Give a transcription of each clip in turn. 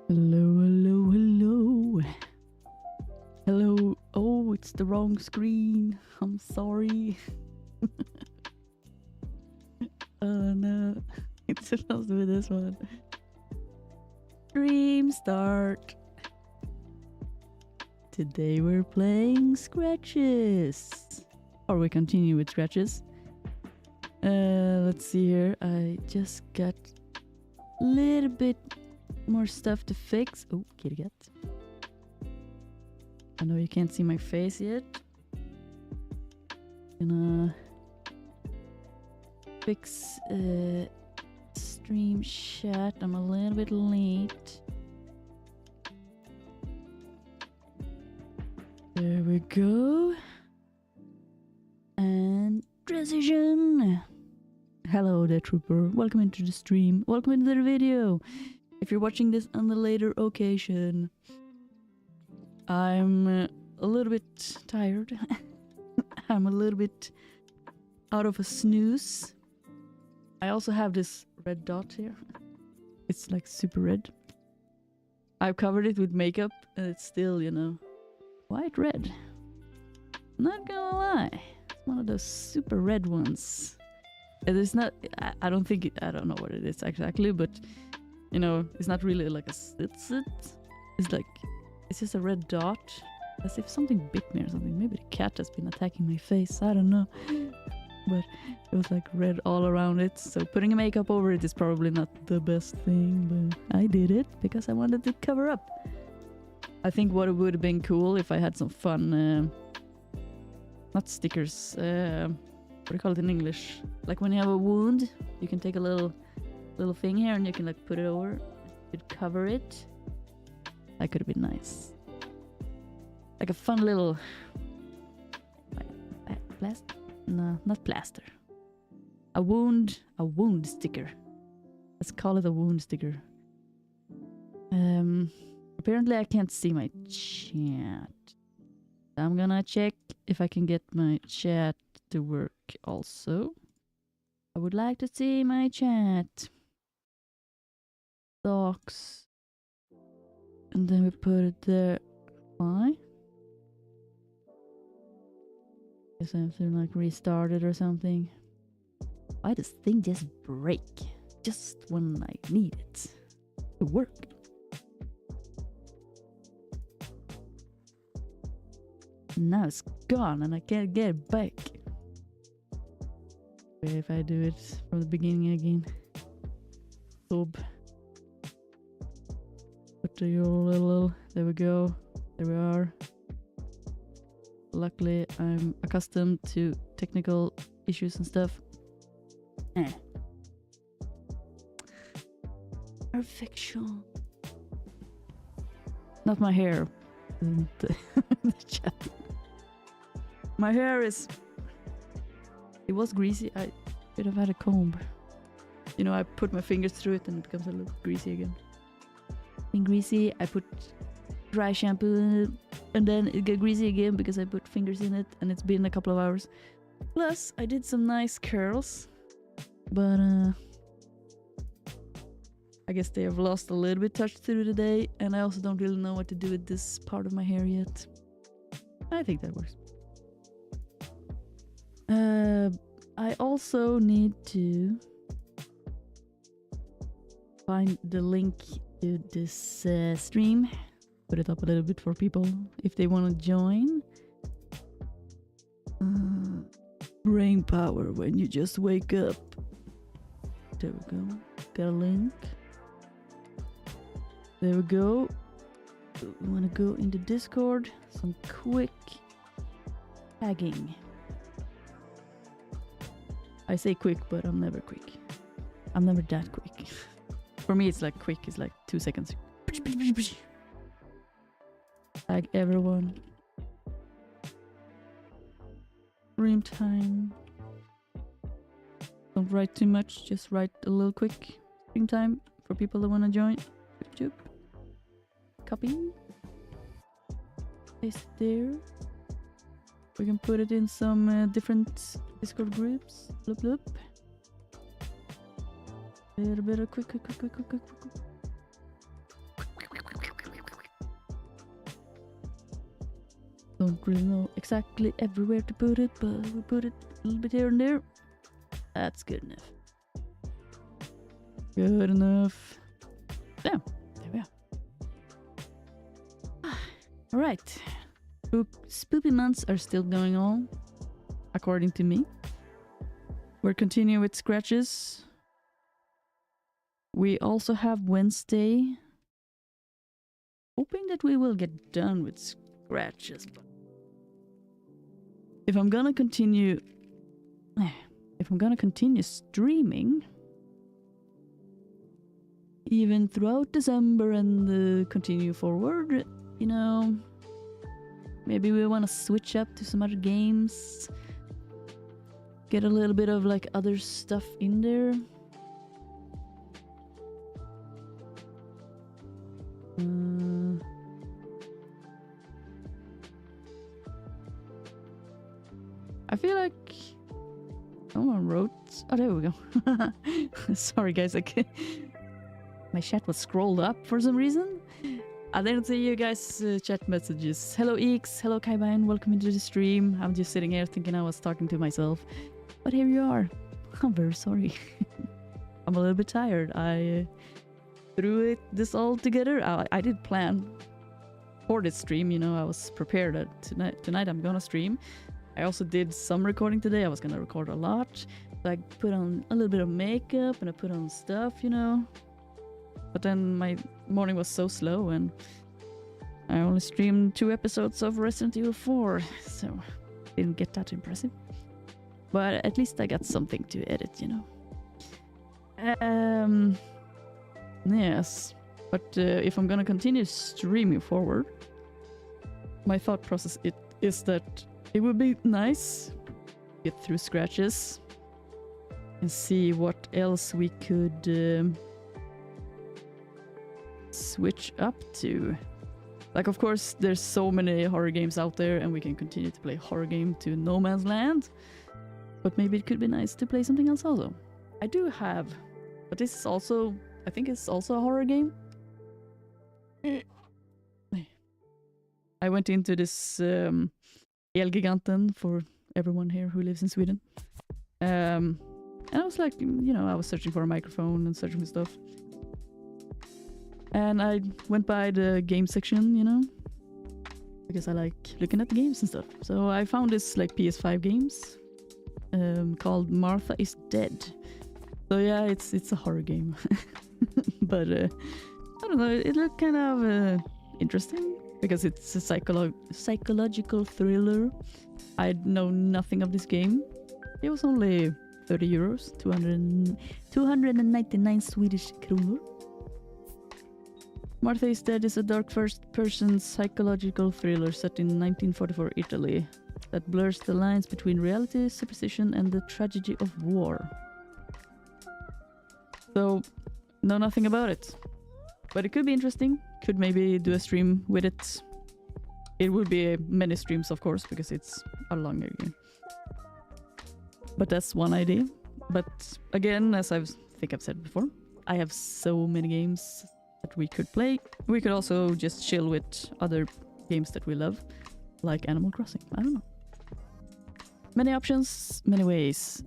Hello, hello, hello. Hello. Oh, it's the wrong screen. I'm sorry. Oh no. It's supposed to be this one. Stream start. Today we're playing Scratches. Or we continue with Scratches. Let's see here. I just got a little bit more stuff to fix. Oh, kitty cat. I know you can't see my face yet. Gonna fix stream chat. I'm a little bit late. There we go. And transition. Hello there, trooper. Welcome into the stream. Welcome into the video. If you're watching this on the later occasion, I'm a little bit tired. I'm a little bit out of a snooze. I also have this red dot here. It's like super red. I've covered it with makeup and it's still, you know, quite red. Not gonna lie. It's one of those super red ones. And it's not, I don't think, I don't know what it is exactly, but you know, it's not really like a it's like, it's just a red dot. As if something bit me or something. Maybe the cat has been attacking my face, I don't know. But it was like red all around it. So putting a makeup over it is probably not the best thing, but I did it because I wanted to cover up. I think what would have been cool if I had some fun, not stickers, what do you call it in English? Like when you have a wound, you can take a little thing here and you can like put it over. You could cover it. That could have been nice. Like a fun little plaster? No, not plaster. A wound sticker. Let's call it a wound sticker. Apparently I can't see my chat. I'm gonna check if I can get my chat to work also. I would like to see my chat. Docs. And then we put it there. Why? Guess I have to like restart it or something. Why does thing just break? Just when I need it to work. Now it's gone and I can't get it back. Okay, if I do it from the beginning again. Sub. Put the URL. There we go. There we are. Luckily, I'm accustomed to technical issues and stuff. Perfection. Not my hair. The chat. My hair is... It was greasy. I should have had a comb. You know, I put my fingers through it and it becomes a little greasy again. Being greasy, I put dry shampoo in it. And then it got greasy again because I put fingers in it and it's been a couple of hours. Plus, I did some nice curls. But, I guess they have lost a little bit touch through the day. And I also don't really know what to do with this part of my hair yet. I think that works. I also need to find the link to this stream. Put it up a little bit for people if they want to join. Brain power when you just wake up. There we go. Got a link. There we go. We want to go into Discord. Some quick tagging. I say quick, but I'm never quick. I'm never that quick. For me, it's like quick. It's like 2 seconds. Tag everyone. Stream time. Don't write too much. Just write a little quick stream time for people that want to join. YouTube. Copy. Paste it there. We can put it in some different Discord groups. Bloop bloop. A little bit of quick. Don't really know exactly everywhere to put it, but we put it a little bit here and there. That's good enough. Good enough. Yeah, there we are. Alright. Spoopy months are still going on, according to me. We're continuing with scratches. We also have Wednesday. Hoping that we will get done with scratches. But if I'm gonna continue streaming, even throughout December and continue forward, you know, maybe we want to switch up to some other games, get a little bit of like other stuff in there. I feel like someone wrote. Oh, there we go. Sorry, guys. My chat was scrolled up for some reason. I didn't see you guys' chat messages. Hello, Eeks. Hello, Kaibine. Welcome into the stream. I'm just sitting here thinking I was talking to myself, but here you are. I'm very sorry. I'm a little bit tired. I threw this all together. I did plan for this stream. You know, I was prepared that tonight I'm gonna stream. I also did some recording today. I was gonna record a lot. So I put on a little bit of makeup and I put on stuff, you know. But then my morning was so slow and I only streamed 2 episodes of Resident Evil 4. So didn't get that impressive. But at least I got something to edit, you know. Yes. But if I'm gonna continue streaming forward, my thought process is that it would be nice to get through scratches and see what else we could switch up to. Like, of course, there's so many horror games out there and we can continue to play horror game to no man's land. But maybe it could be nice to play something else also. I do have, but this is also, I think it's also a horror game. I went into this Elgiganten for everyone here who lives in Sweden. And I was like, you know, I was searching for a microphone and searching for stuff. And I went by the game section, you know, because I like looking at the games and stuff. So I found this like PS5 games called Martha is Dead. So yeah, it's a horror game. But I don't know, it looked kind of interesting because it's a psychological thriller. I know nothing of this game. It was only 30 euros, 299 Swedish kronor. Martha is Dead is a dark first-person psychological thriller set in 1944 Italy that blurs the lines between reality, superstition, and the tragedy of war. So, know nothing about it. But it could be interesting. Could maybe do a stream with it. It will be many streams, of course, because it's a longer game. But that's one idea. But again, as I think I've said before, I have so many games that we could play. We could also just chill with other games that we love, like Animal Crossing. I don't know. Many options, many ways.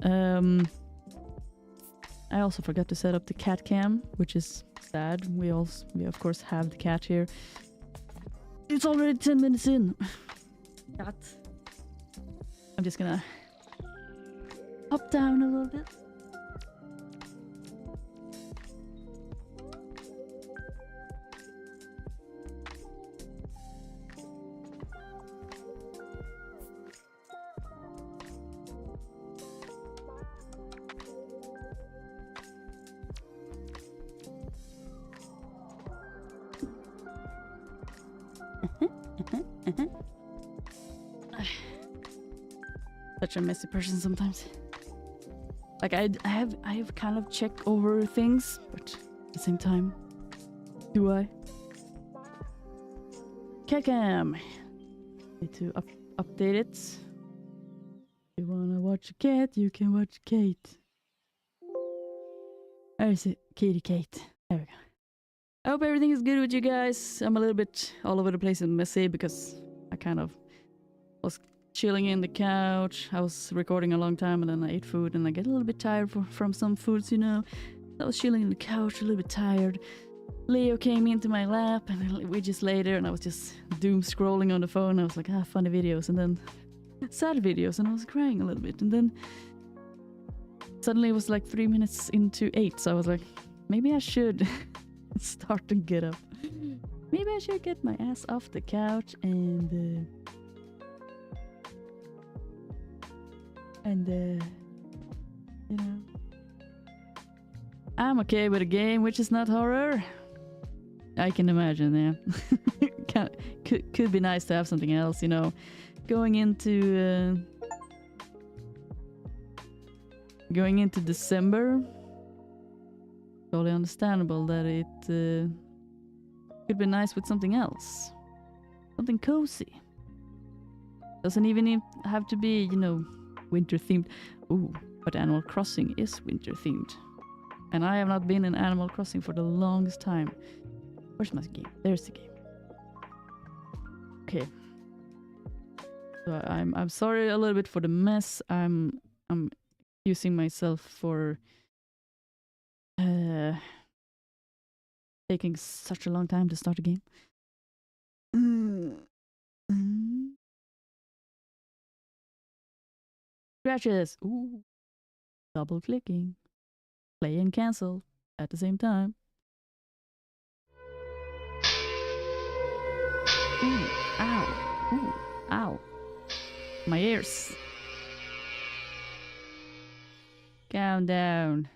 I also forgot to set up the cat cam, which is sad. We of course have the cat here. It's already 10 minutes in. Cat. I'm just gonna hop down a little bit. Such a messy person sometimes. Like I have kind of checked over things, but at the same time, do I? Catcam. Need to update it. If you wanna watch a cat, you can watch Kate. Where is it? Katie Kate. There we go. I hope everything is good with you guys. I'm a little bit all over the place and messy because I kind of was chilling in the couch. I was recording a long time and then I ate food and I get a little bit tired from some foods, you know. I was chilling in the couch, a little bit tired. Leo came into my lap and we just lay there and I was just doom scrolling on the phone. I was like, funny videos, and then sad videos, and I was crying a little bit. And then suddenly it was like 3 minutes into 8, so I was like, maybe I should start to get up. Maybe I should get my ass off the couch and you know, I'm okay with a game which is not horror. I can imagine, yeah. could be nice to have something else, you know. Going into December, totally understandable that it could be nice with something else, something cozy. Doesn't even have to be, you know, winter themed. Ooh, but Animal Crossing is winter themed, and I have not been in Animal Crossing for the longest time. Where's my game? There's the game. Okay. So I'm sorry a little bit for the mess. I'm accusing myself for taking such a long time to start a game. Scratches. Ooh. Double clicking. Play and cancel at the same time. Ooh. Ow. Ooh. Ow. My ears. Calm down.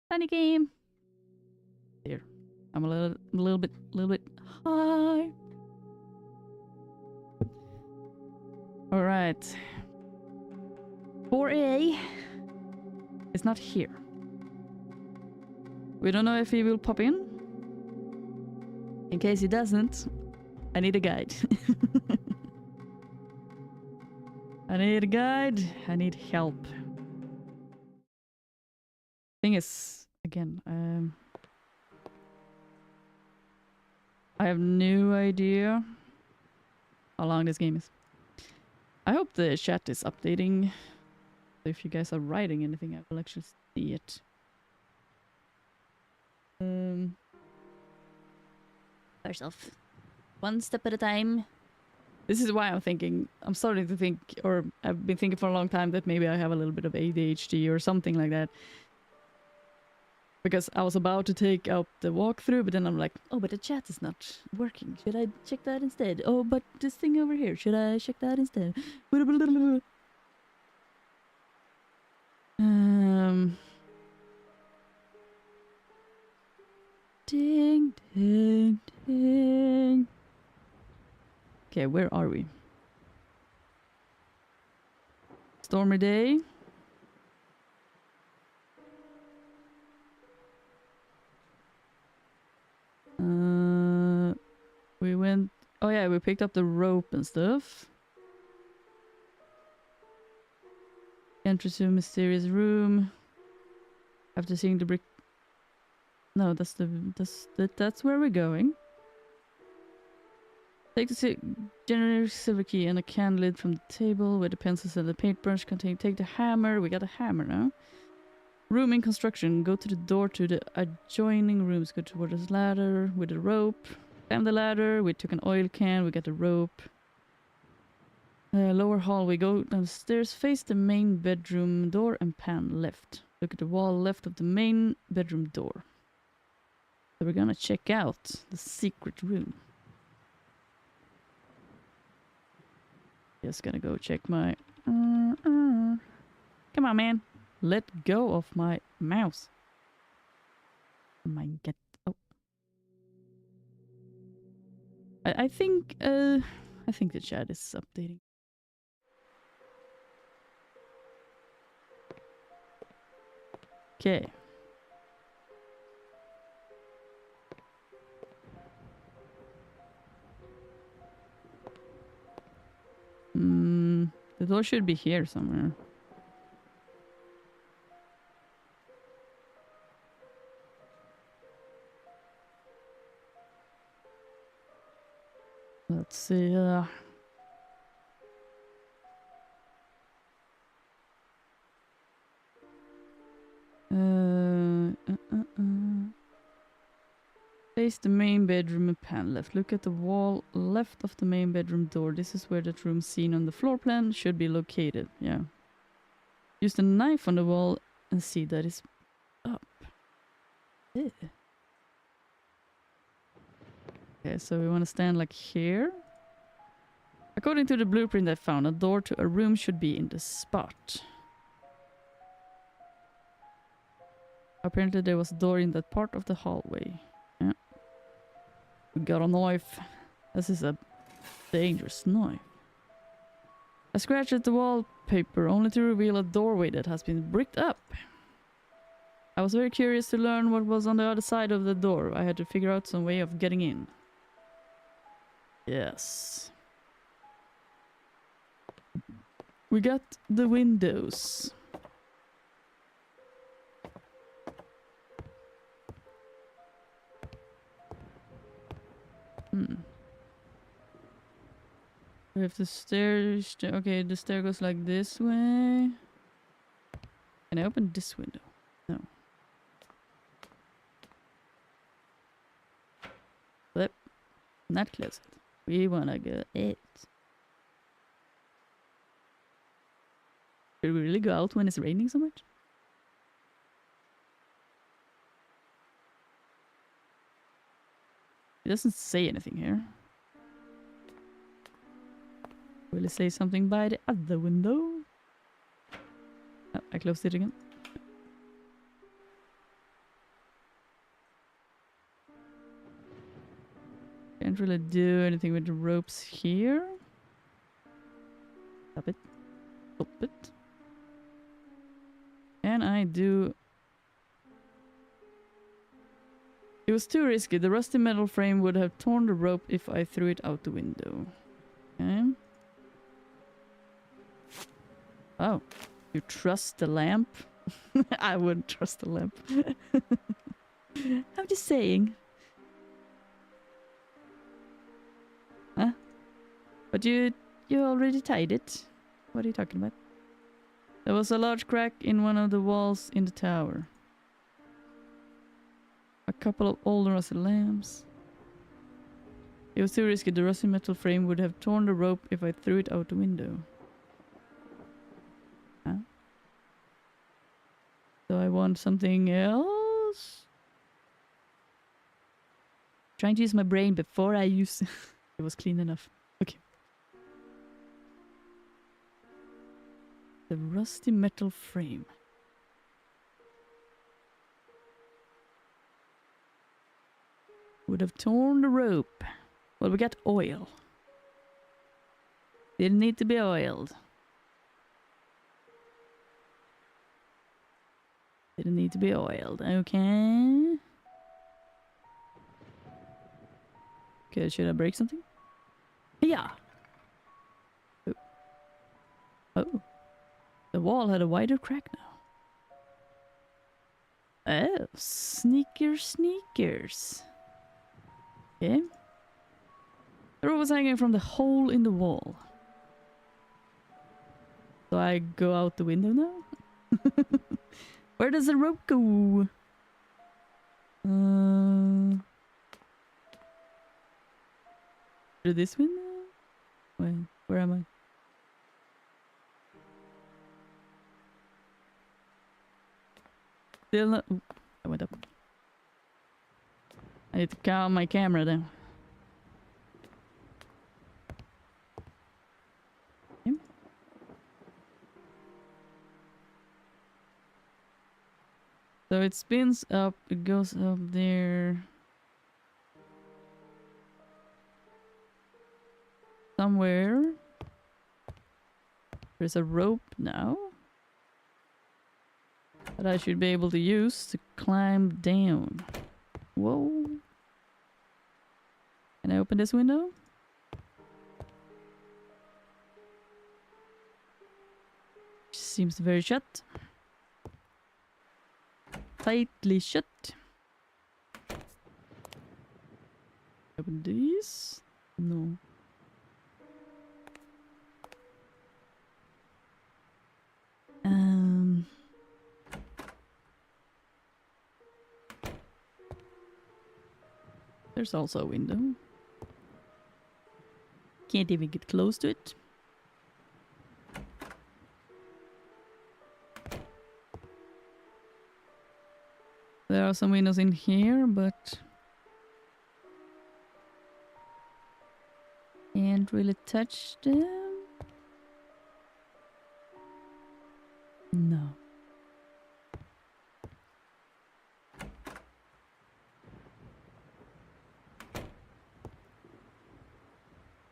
Funny game. There. I'm a little bit high. All right. 4A is not here. We don't know if he will pop in. In case he doesn't, I need a guide. I need a guide. I need help. Thing is, again, I have no idea how long this game is. I hope the chat is updating. If you guys are writing anything, I will actually see it. First off, one step at a time. This is why I'm starting to think, or I've been thinking for a long time that maybe I have a little bit of ADHD or something like that. Because I was about to take out the walkthrough, but then I'm like, oh, but the chat is not working. Should I check that instead? Oh, but this thing over here, should I check that instead? Ding, ding, ding. Okay, where are we? Stormy day. We went... Oh yeah, we picked up the rope and stuff. Enter to mysterious room. After seeing the brick... No, that's where we're going. Take the generic silver key and a can lid from the table where the pencils and the paintbrush contain. Take the hammer. We got a hammer now. Room in construction. Go to the door to the adjoining rooms. Go toward this ladder with a rope. Climb the ladder. We took an oil can. We got the rope. Lower hall. We go downstairs. Face the main bedroom door and pan left. Look at the wall left of the main bedroom door. So we're gonna check out the secret room. Just gonna go check my... Come on, man. Let go of my mouse. Oh. I think the chat is updating. Okay. The door should be here somewhere. Let's see. face the main bedroom and pan left. Look at the wall left of the main bedroom door. This is where that room seen on the floor plan should be located. Yeah. Use the knife on the wall and see that it's up. Yeah. Okay, so we want to stand like here. According to the blueprint I found, a door to a room should be in this spot. Apparently there was a door in that part of the hallway. Yeah. We got a knife. This is a dangerous knife. I scratched at the wallpaper only to reveal a doorway that has been bricked up. I was very curious to learn what was on the other side of the door. I had to figure out some way of getting in. Yes. We got the windows. We have the stairs. Okay, the stair goes like this way. Can I open this window? No. Flip. Not close it. We wanna go it. Should we really go out when it's raining so much? It doesn't say anything here. Will it say something by the other window? Oh, I closed it again. Can't really do anything with the ropes here. Stop it. Stop it. Can I do... It was too risky. The rusty metal frame would have torn the rope if I threw it out the window. Okay. Oh, you trust the lamp? I wouldn't trust the lamp. I'm just saying. Huh? But you already tied it. What are you talking about? There was a large crack in one of the walls in the tower. A couple of old rusty lamps. It was too risky. The rusty metal frame would have torn the rope if I threw it out the window. Huh? So I want something else? Trying to use my brain before I use... It was clean enough. Okay. The rusty metal frame. Would have torn the rope. Well, we got oil. Didn't need to be oiled. Didn't need to be oiled. Okay. Okay, should I break something? Yeah. Oh. Oh. The wall had a wider crack now. Oh, sneakers. Okay. The rope was hanging from the hole in the wall. So I go out the window now? Where does the rope go? Through this window? Wait, where am I? Still not... Ooh, I went up. I need to calm my camera down. Okay. So it spins up, it goes up there. Somewhere. There's a rope now that I should be able to use to climb down. Whoa. Can I open this window? Seems very shut. Tightly shut. Open these? No. There's also a window. Can't even get close to it. There are some windows in here, but can't really touch them. No.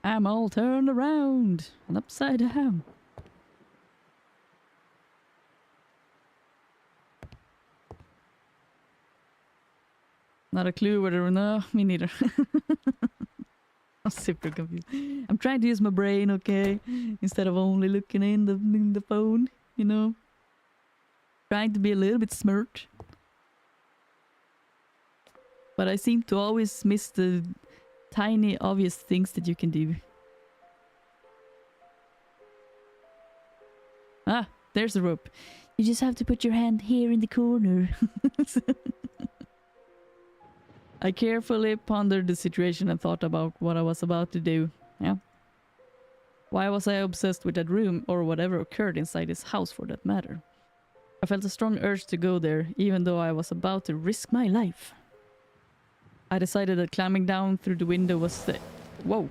I'm all turned around and upside down. Not a clue whether... No, me neither. I'm super confused. I'm trying to use my brain, okay? Instead of only looking in the phone, you know? Trying to be a little bit smart. But I seem to always miss the tiny, obvious things that you can do. Ah, there's the rope. You just have to put your hand here in the corner. I carefully pondered the situation and thought about what I was about to do. Yeah. Why was I obsessed with that room, or whatever occurred inside this house for that matter? I felt a strong urge to go there, even though I was about to risk my life. I decided that climbing down through the window was the... Whoa!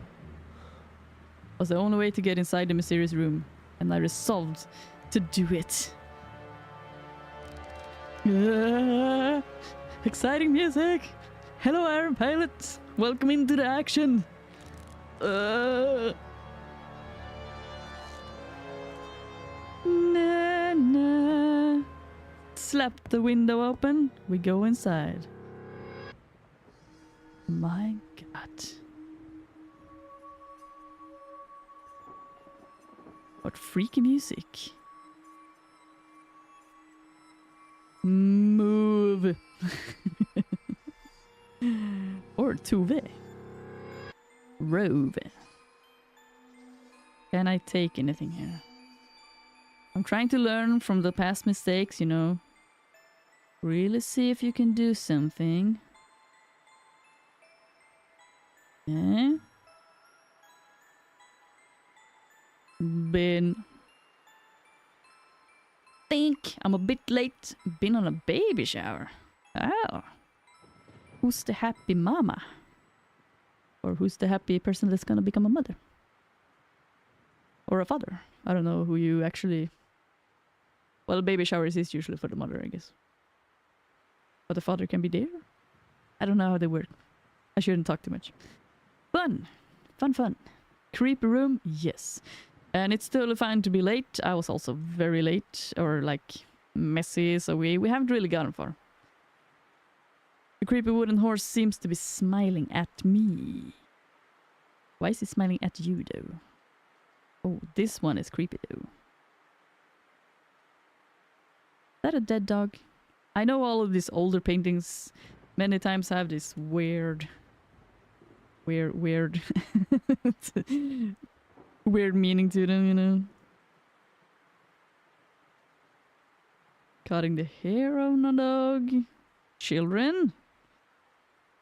Was the only way to get inside the mysterious room, and I resolved to do it. Exciting music! Hello, Iron Pilot! Welcome into the action! Na, na. Slap the window open. We go inside. My God. What freaky music. Move. Or Tuve. Rove. Can I take anything here? I'm trying to learn from the past mistakes, you know. Really see if you can do something. Yeah. Think I'm a bit late. Been on a baby shower. Oh. Who's the happy mama? Or who's the happy person that's gonna become a mother? Or a father? I don't know who you actually... Well, baby showers is usually for the mother, I guess. But the father can be there? I don't know how they work. I shouldn't talk too much. Fun! Fun, fun. Creepy room? Yes. And it's totally fine to be late. I was also very late. Or like messy, so we haven't really gotten far. The creepy wooden horse seems to be smiling at me. Why is he smiling at you though? Oh, this one is creepy though. Is that a dead dog? I know all of these older paintings many times have this weird weird meaning to them, you know. Cutting the hair on a dog. Children,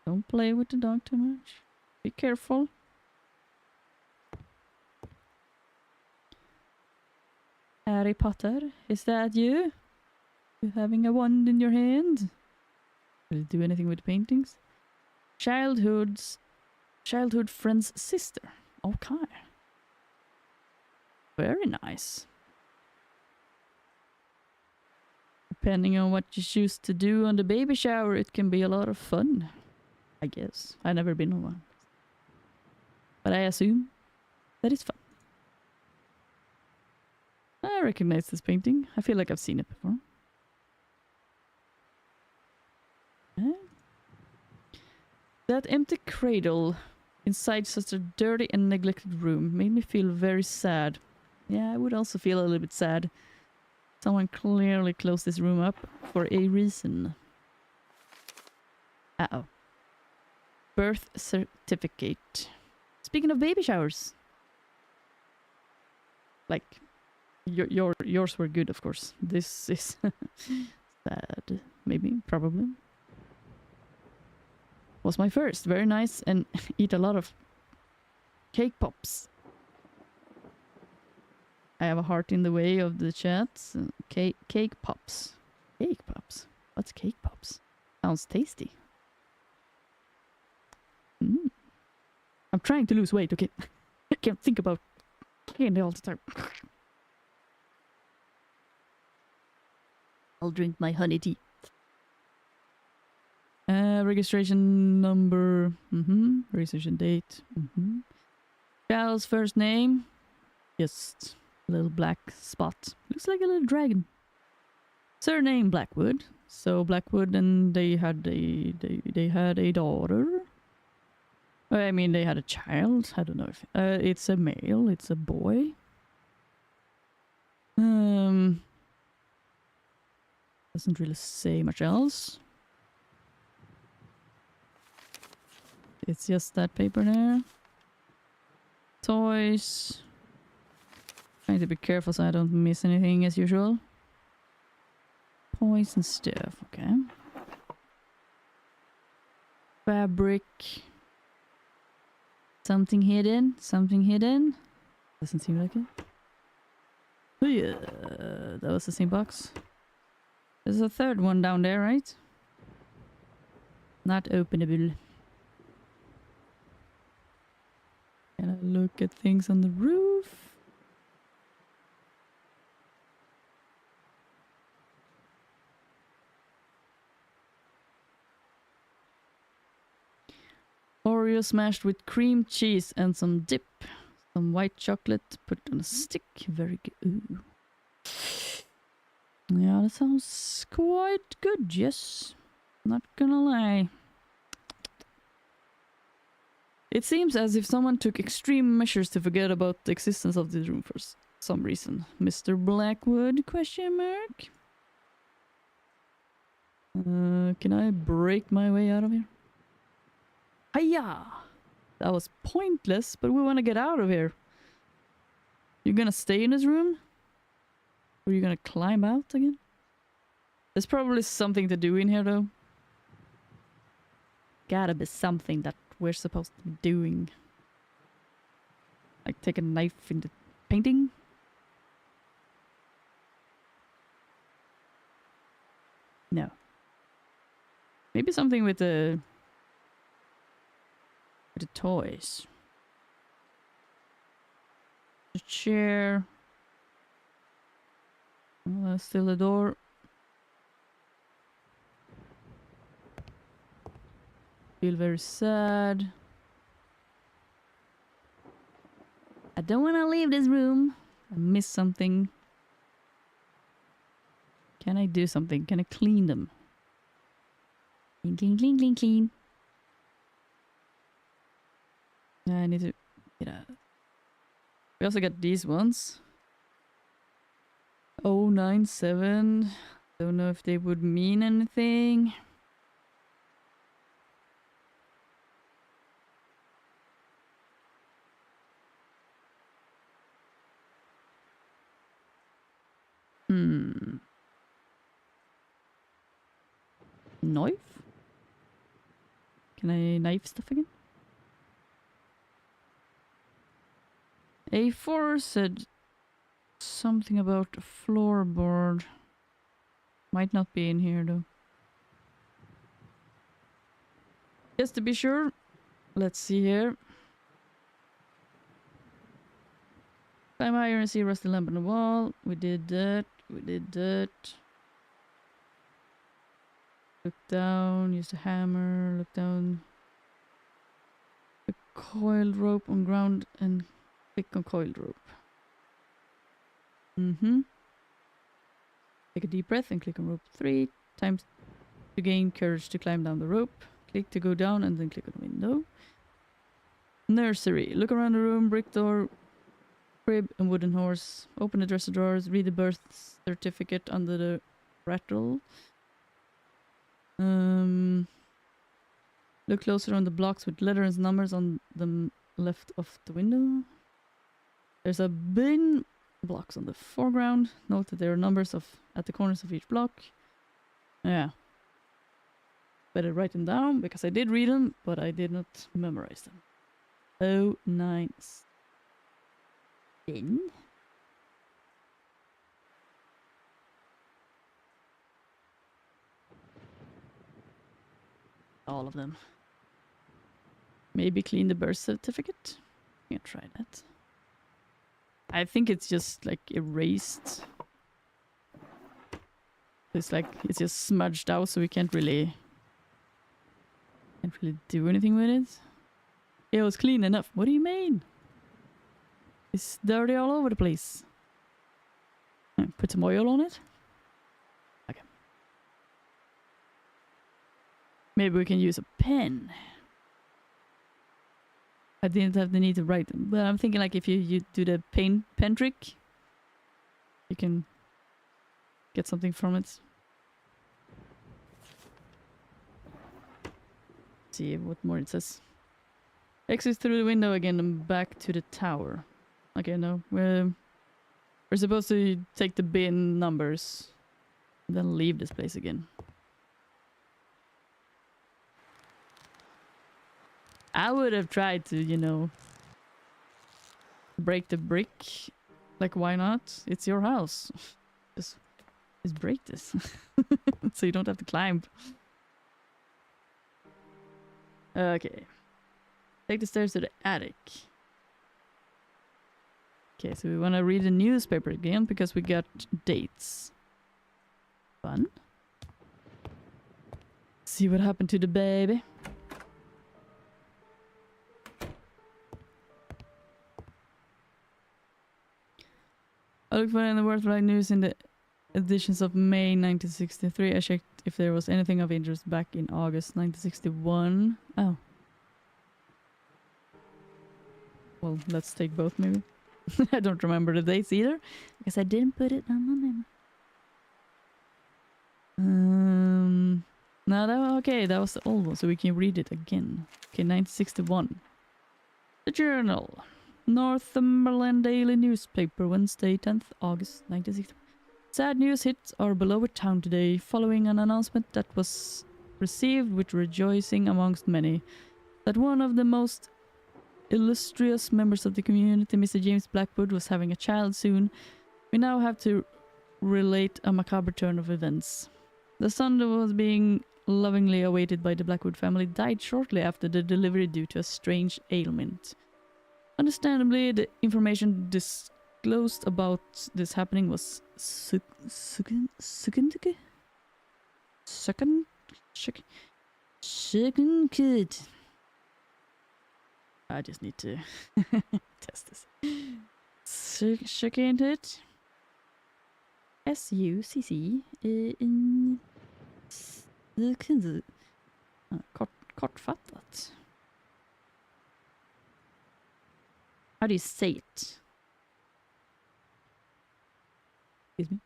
don't play with the dog too much. Be careful. Harry Potter, is that you? You having a wand in your hand? Will it do anything with paintings? Childhood friend's sister. Okay. Very nice. Depending on what you choose to do on the baby shower, it can be a lot of fun. I guess. I've never been on one. But I assume that it's fun. I recognize this painting. I feel like I've seen it before. That empty cradle inside such a dirty and neglected room made me feel very sad. Yeah, I would also feel a little bit sad. Someone clearly closed this room up for a reason. Uh-oh. Birth certificate. Speaking of baby showers. Like, yours were good, of course. This is sad. Maybe, probably. was my first. Very nice, and eat a lot of cake pops. I have a heart in the way of the chats. Cake pops. Cake pops? What's cake pops? Sounds tasty. Mm. I'm trying to lose weight, okay? I can't think about candy all the time. I'll drink my honey tea. Registration number. Registration date. Child's first name. Just a little black spot. Looks like a little dragon. Surname Blackwood. So Blackwood, and they had a daughter. I mean, they had a child. I don't know if it's a male. It's a boy. Doesn't really say much else. It's just that paper there. Toys. Trying to be careful so I don't miss anything as usual. Toys and stuff, okay. Fabric. Something hidden. Something hidden. Doesn't seem like it. Oh yeah, that was the same box. There's a third one down there, right? Not openable. Can I look at things on the roof? Oreo smashed with cream cheese and some dip. Some white chocolate put on a stick. Very good. Ooh. Yeah, that sounds quite good, yes. Not gonna lie. It seems as if someone took extreme measures to forget about the existence of this room for some reason. Mr. Blackwood, question mark? Can I break my way out of here? Hiya! That was pointless, but we want to get out of here. You're gonna stay in this room? Or are you gonna climb out again? There's probably something to do in here, though. Gotta be something that we're supposed to be doing. Like take a knife into painting? No. Maybe something with the toys. A chair. Oh, there's still a door. Feel very sad. I don't want to leave this room. I miss something. Can I do something? Can I clean them? Clean, clean, clean, clean, clean. I need to get out. We also got these ones. 097. Don't know if they would mean anything. Knife? Can I knife stuff again? A4 said something about a floorboard. Might not be in here though. Just to be sure, let's see here. Climb higher and see a rusty lamp on the wall. We did that. We did that. Look down, use the hammer, look down. The coiled rope on ground and click on coiled rope. Take a deep breath and click on rope 3 times to gain courage to climb down the rope. Click to go down and then click on window. Nursery. Look around the room, brick door, crib and wooden horse. Open the dresser drawers, read the birth certificate under the rattle. Look closer on the blocks with letters and numbers on the left of the window. There's a bin blocks on the foreground. Note that there are numbers at the corners of each block. Yeah. better write them down because I did read them, but I did not memorize them. 097. All of them. Maybe clean the birth certificate. You can try that. I think it's just like erased. It's like it's just smudged out, so we can't really do anything with it. It was clean enough. What do you mean? It's dirty all over the place. Put some oil on it. Okay. Maybe we can use a pen. I didn't have the need to write them, but I'm thinking like if you do the pen trick, you can get something from it. See what more it says. Exit through the window again and back to the tower. Okay, no, we're supposed to take the bin numbers, and then leave this place again. I would have tried to, you know, break the brick. Like, why not? It's your house. Just break this. So you don't have to climb. Okay. Take the stairs to the attic. Okay, so we want to read the newspaper again because we got dates. Fun. See what happened to the baby. I looked for any worthwhile news in the editions of May 1963. I checked if there was anything of interest back in August 1961. Oh. Well, let's take both maybe. I don't remember the dates either, because I didn't put it on my memory. No, okay, that was the old one, so we can read it again. Okay, 1961. The Journal. Northumberland Daily Newspaper, Wednesday, 10th August 1960. Sad news hit our beloved town today, following an announcement that was received with rejoicing amongst many, that one of the most illustrious members of the community, Mr. James Blackwood, was having a child soon. We now have to relate a macabre turn of events. The son that was being lovingly awaited by the Blackwood family died shortly after the delivery due to a strange ailment. Understandably, the information disclosed about this happening was second. I just need to test this. Seconded. SUCC. Kortfattat. How do you say it? Excuse me.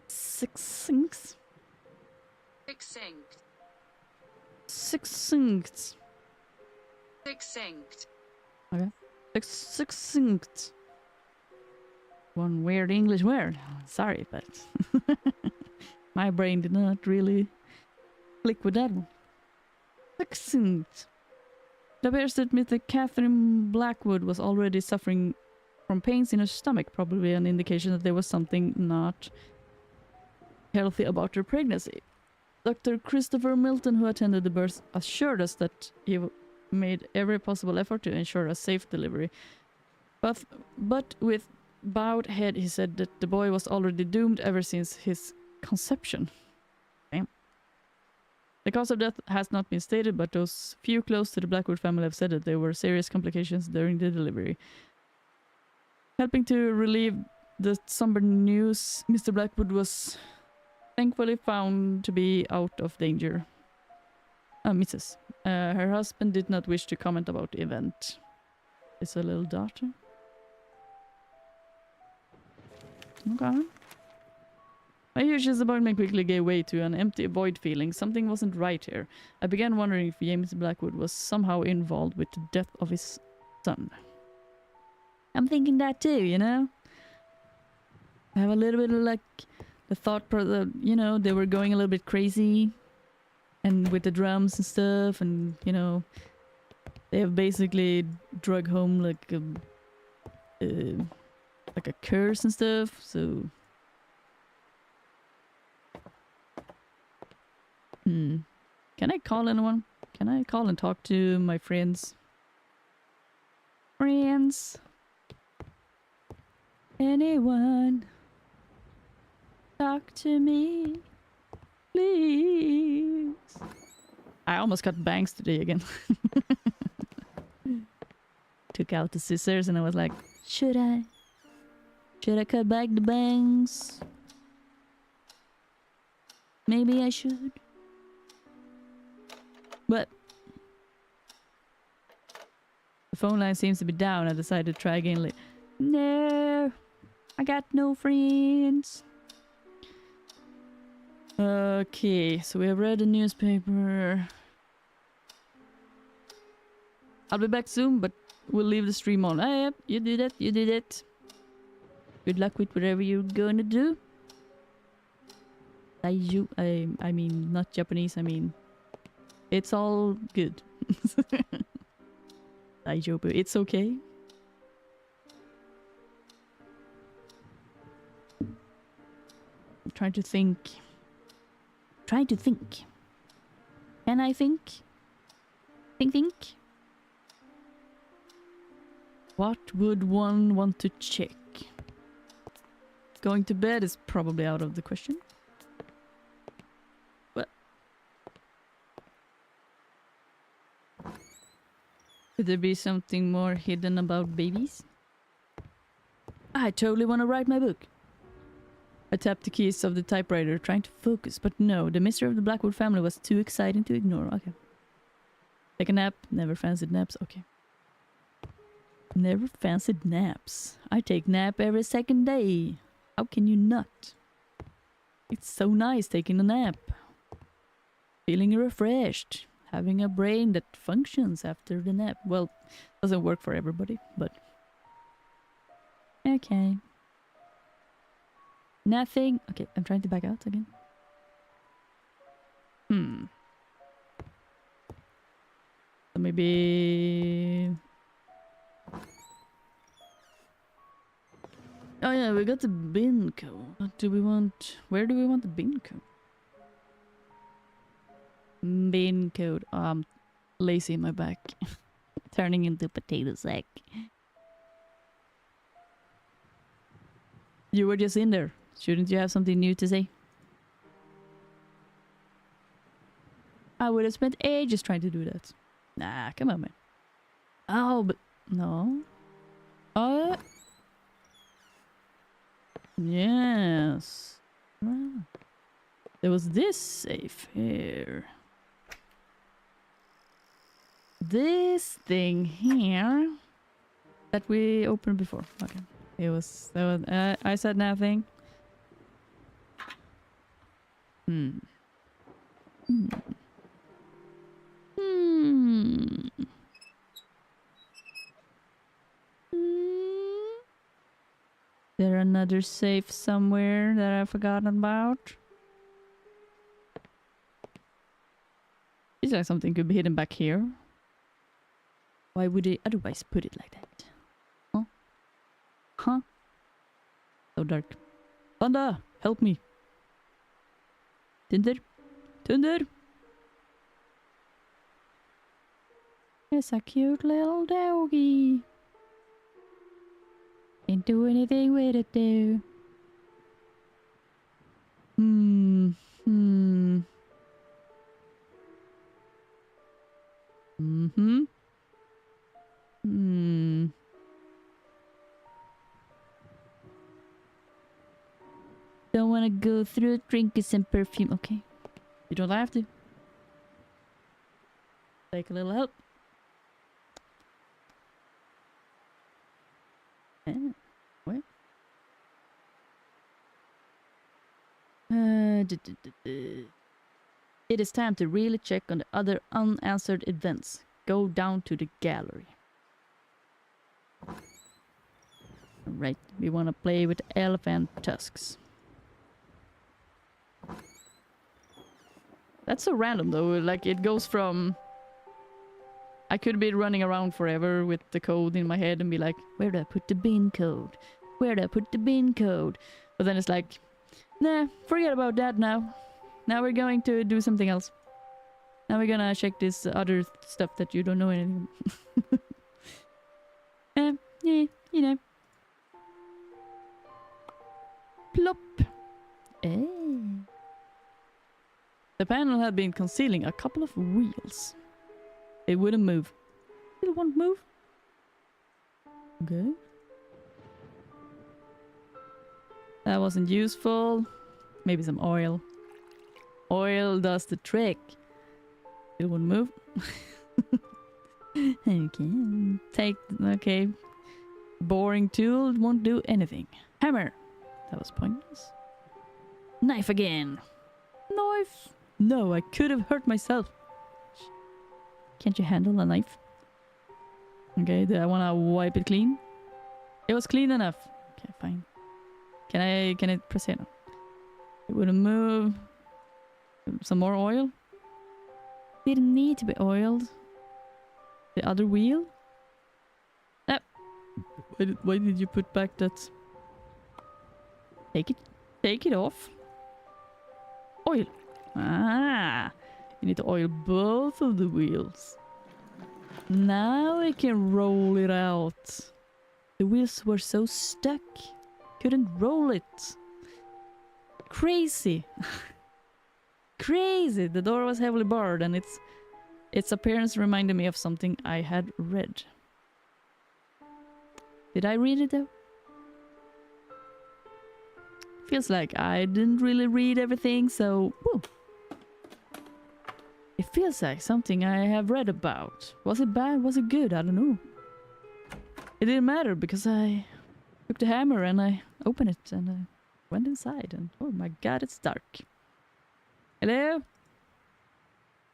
Succinct. Succinct. Succinct. Succinct. Okay. Succinct. One weird English word. Sorry, but my brain did not really click with that one. Succinct. It appears that Mr. Catherine Blackwood was already suffering from pains in her stomach, probably an indication that there was something not healthy about her pregnancy. Dr. Christopher Milton, who attended the birth, assured us that he made every possible effort to ensure a safe delivery. But with bowed head, he said that the boy was already doomed ever since his conception. The cause of death has not been stated, but those few close to the Blackwood family have said that there were serious complications during the delivery. Helping to relieve the somber news, Mr. Blackwood was thankfully found to be out of danger. Mrs. Her husband did not wish to comment about the event. It's a little daughter. Okay. My huge disappointment quickly gave way to an empty void feeling. Something wasn't right here. I began wondering if James Blackwood was somehow involved with the death of his son. I'm thinking that too, you know? I have a little bit of like the you know, they were going a little bit crazy, and with the drums and stuff, and you know, they have basically drug home like a curse and stuff. So, can I call anyone? Can I call and talk to my friends? Friends? Anyone? Talk to me, please. I almost cut bangs today again. Took out the scissors and I was like, should I? Should I cut back the bangs? Maybe I should. But the phone line seems to be down. I decided to try again. Like, no, I got no friends. Okay, so we have read the newspaper. I'll be back soon, but we'll leave the stream on. Ah, yep, you did it, you did it. Good luck with whatever you're gonna do. I mean, not Japanese, I mean, it's all good. Daijoubu, it's okay. I'm trying to think. Trying to think. Can I think? Think? What would one want to check? Going to bed is probably out of the question. What? Could there be something more hidden about babies? I totally want to write my book. I tapped the keys of the typewriter, trying to focus, but no, the mystery of the Blackwood family was too exciting to ignore. Okay. Take a nap. Never fancied naps. Okay. Never fancied naps. I take nap every second day. How can you not? It's so nice taking a nap. Feeling refreshed. Having a brain that functions after the nap. Well, doesn't work for everybody, but... Okay. Nothing. Okay, I'm trying to back out again. So maybe... Oh yeah, we got the bin code. What do we want? Where do we want the bin code? Bin code. I'm lazy in my back. Turning into a potato sack. You were just in there. Shouldn't you have something new to say? I would have spent ages trying to do that. Nah, come on, man. Oh, but... No. Yes. There was this safe here. This thing here that we opened before. Okay. It was... I said nothing. There another safe somewhere that I've forgotten about? Is there something could be hidden back here? Why would they otherwise put it like that? Huh? Huh? So dark. Thunder! Help me! Tinder? Tinder? It's a cute little doggy. Can't do anything with it though. Don't want to go through it, drink some perfume. Okay. You don't have to. Take a little help. What? It is time to really check on the other unanswered events. Go down to the gallery. Alright, we want to play with elephant tusks. That's so random though. Like it goes from I could be running around forever with the code in my head and be like, where do I put the bin code? Where do I put the bin code? But then it's like, nah, forget about that now. Now we're going to do something else. Now we're gonna check this other stuff that you don't know anything. Yeah, you know. Plop. Eh. The panel had been concealing a couple of wheels. They wouldn't move. Still won't move. Okay. That wasn't useful. Maybe some oil. Oil does the trick. Still won't move. Okay. Okay. Boring tool won't do anything. Hammer. That was pointless. Knife again. Knife. No, I could have hurt myself. Can't you handle a knife? Okay, I wanna wipe it clean. It was clean enough. Okay, fine. Can I press here now? It wouldn't move. Some more oil? Didn't need to be oiled. The other wheel? Ah. Why did you put back that? Take it off. Oil. Ah. You need to oil both of the wheels. Now we can roll it out. The wheels were so stuck. Couldn't roll it. Crazy. Crazy. The door was heavily barred and its appearance reminded me of something I had read. Did I read it though? Feels like I didn't really read everything, so woo. It feels like something I have read about. Was it bad? Was it good? I don't know. It didn't matter because I took the hammer and I opened it and I went inside and oh my god, it's dark. Hello?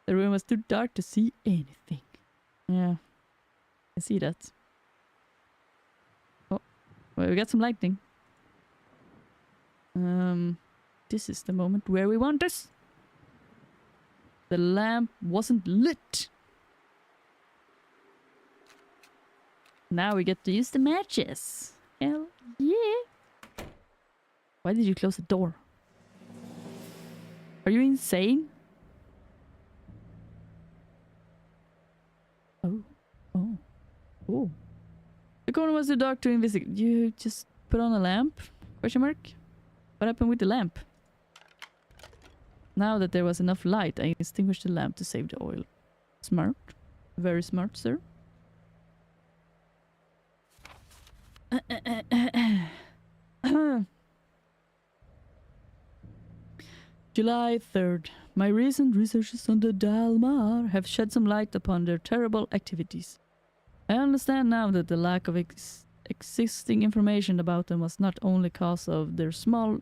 The room was too dark to see anything. Yeah, I see that. Oh, well, we got some lightning. This is the moment where we want this. The lamp wasn't lit. Now we get to use the matches. Hell yeah. Why did you close the door? Are you insane? Oh. Oh. Oh. The corner was too dark to investigate. You just put on a lamp? Question mark? What happened with the lamp? Now that there was enough light, I extinguished the lamp to save the oil. Smart. Very smart, sir. July 3rd. My recent researches on the Dalmar have shed some light upon their terrible activities. I understand now that the lack of existing information about them was not only cause of their small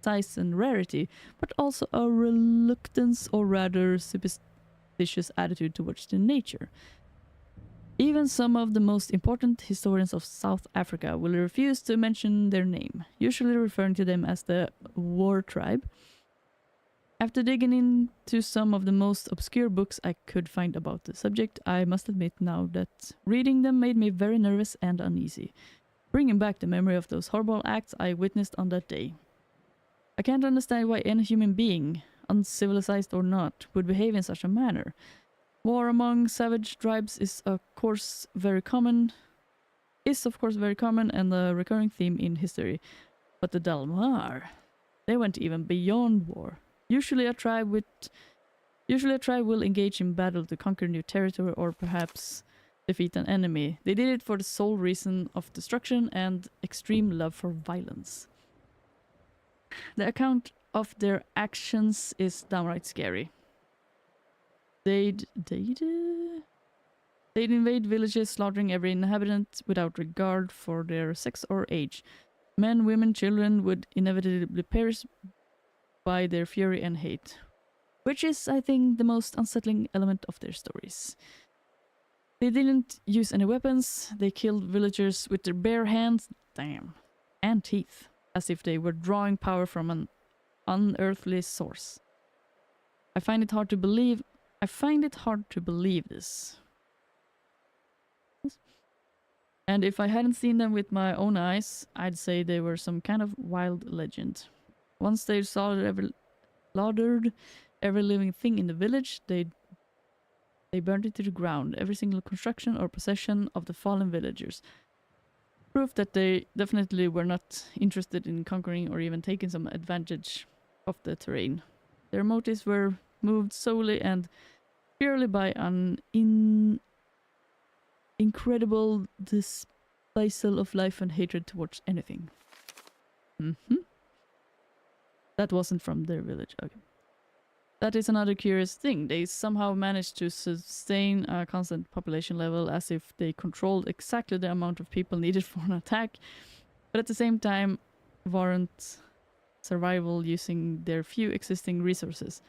size and rarity, but also a reluctance or rather superstitious attitude towards their nature. Even some of the most important historians of South Africa will refuse to mention their name, usually referring to them as the War Tribe. After digging into some of the most obscure books I could find about the subject, I must admit now that reading them made me very nervous and uneasy, bringing back the memory of those horrible acts I witnessed on that day. I can't understand why any human being, uncivilized or not, would behave in such a manner. War among savage tribes is of course very common and a recurring theme in history. But the Dalmar, they went even beyond war. Usually a tribe will engage in battle to conquer new territory or perhaps defeat an enemy. They did it for the sole reason of destruction and extreme love for violence. The account of their actions is downright scary. They'd invade villages, slaughtering every inhabitant without regard for their sex or age. Men, women, children would inevitably perish by their fury and hate, which is, I think, the most unsettling element of their stories. They didn't use any weapons, they killed villagers with their bare hands, damn, and teeth, as if they were drawing power from an unearthly source. I find it hard to believe. I find it hard to believe this. And if I hadn't seen them with my own eyes, I'd say they were some kind of wild legend. Once they slaughtered every living thing in the village, they burned it to the ground, every single construction or possession of the fallen villagers. Proof that they definitely were not interested in conquering or even taking some advantage of the terrain. Their motives were moved solely and purely by an incredible disposal of life and hatred towards anything. That wasn't from their village. Okay. That is another curious thing. They somehow managed to sustain a constant population level as if they controlled exactly the amount of people needed for an attack, but at the same time warrant survival using their few existing resources.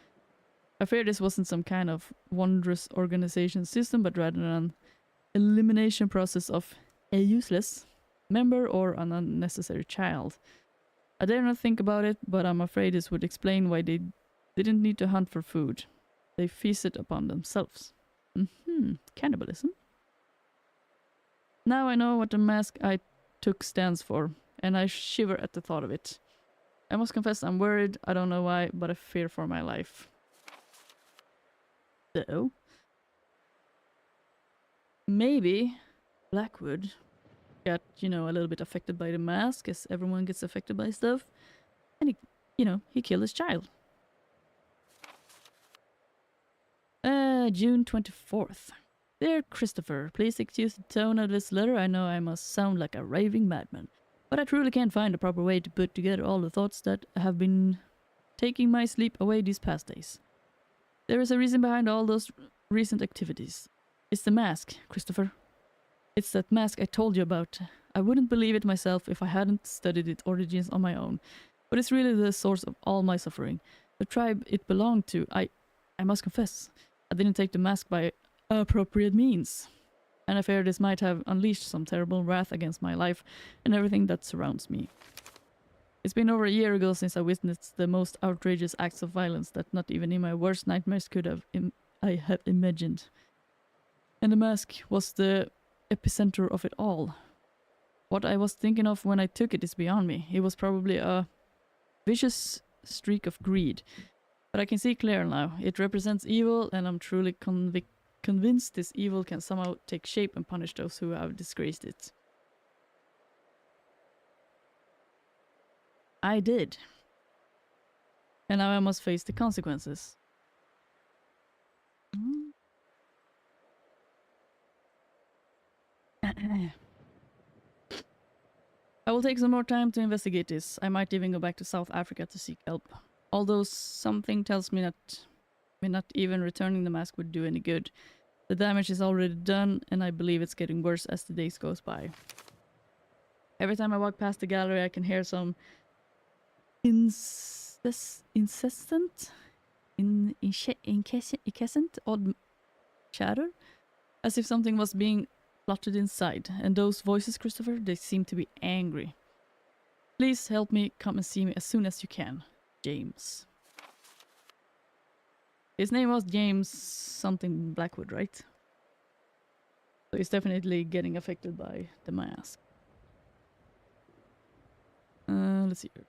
I fear this wasn't some kind of wondrous organization system, but rather an elimination process of a useless member or an unnecessary child. I dare not think about it, but I'm afraid this would explain why they didn't need to hunt for food. They feasted upon themselves. Cannibalism. Now I know what the mask I took stands for, and I shiver at the thought of it. I must confess I'm worried, I don't know why, but I fear for my life. So, maybe Blackwood got, a little bit affected by the mask, as everyone gets affected by stuff, and he killed his child. June 24th. Dear Christopher, please excuse the tone of this letter. I know I must sound like a raving madman, but I truly can't find a proper way to put together all the thoughts that have been taking my sleep away these past days. There is a reason behind all those recent activities. It's the mask, Christopher. It's that mask I told you about. I wouldn't believe it myself if I hadn't studied its origins on my own, but it's really the source of all my suffering. The tribe it belonged to, I must confess, I didn't take the mask by appropriate means, and I fear this might have unleashed some terrible wrath against my life and everything that surrounds me. It's been over a year ago since I witnessed the most outrageous acts of violence that not even in my worst nightmares could have I have imagined. And the mask was the epicenter of it all. What I was thinking of when I took it is beyond me. It was probably a vicious streak of greed. But I can see clear now. It represents evil, and I'm truly convinced this evil can somehow take shape and punish those who have disgraced it. I did. And now I must face the consequences. I will take some more time to investigate this. I might even go back to South Africa to seek help. Although something tells me that not even returning the mask would do any good. The damage is already done, and I believe it's getting worse as the days goes by. Every time I walk past the gallery, I can hear some incessant odd chatter, as if something was being plotted inside. And those voices, Christopher, they seem to be angry. Please help me. Come and see me as soon as you can. James. His name was James something Blackwood, right? So he's definitely getting affected by the mask. Let's see here.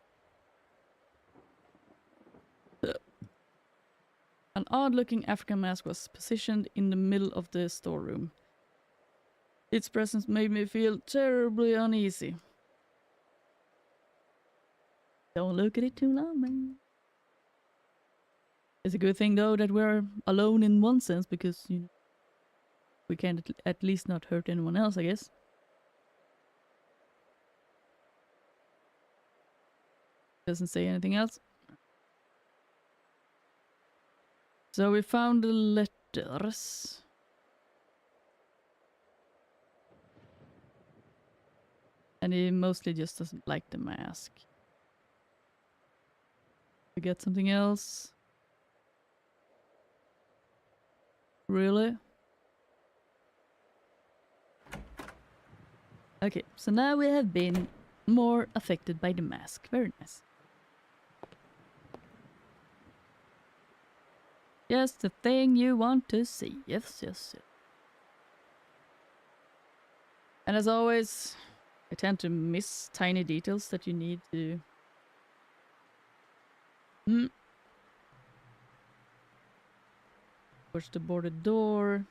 An odd-looking African mask was positioned in the middle of the storeroom. Its presence made me feel terribly uneasy. Don't look at it too long, man. It's a good thing, though, that we're alone in one sense, because we can at least not hurt anyone else, I guess. Doesn't say anything else. So we found the letters. And he mostly just doesn't like the mask. We get something else. Really? Okay, so now we have been more affected by the mask. Very nice. Yes, the thing you want to see. Yes, yes, yes. And as always, I tend to miss tiny details that you need to... Push the boarded door.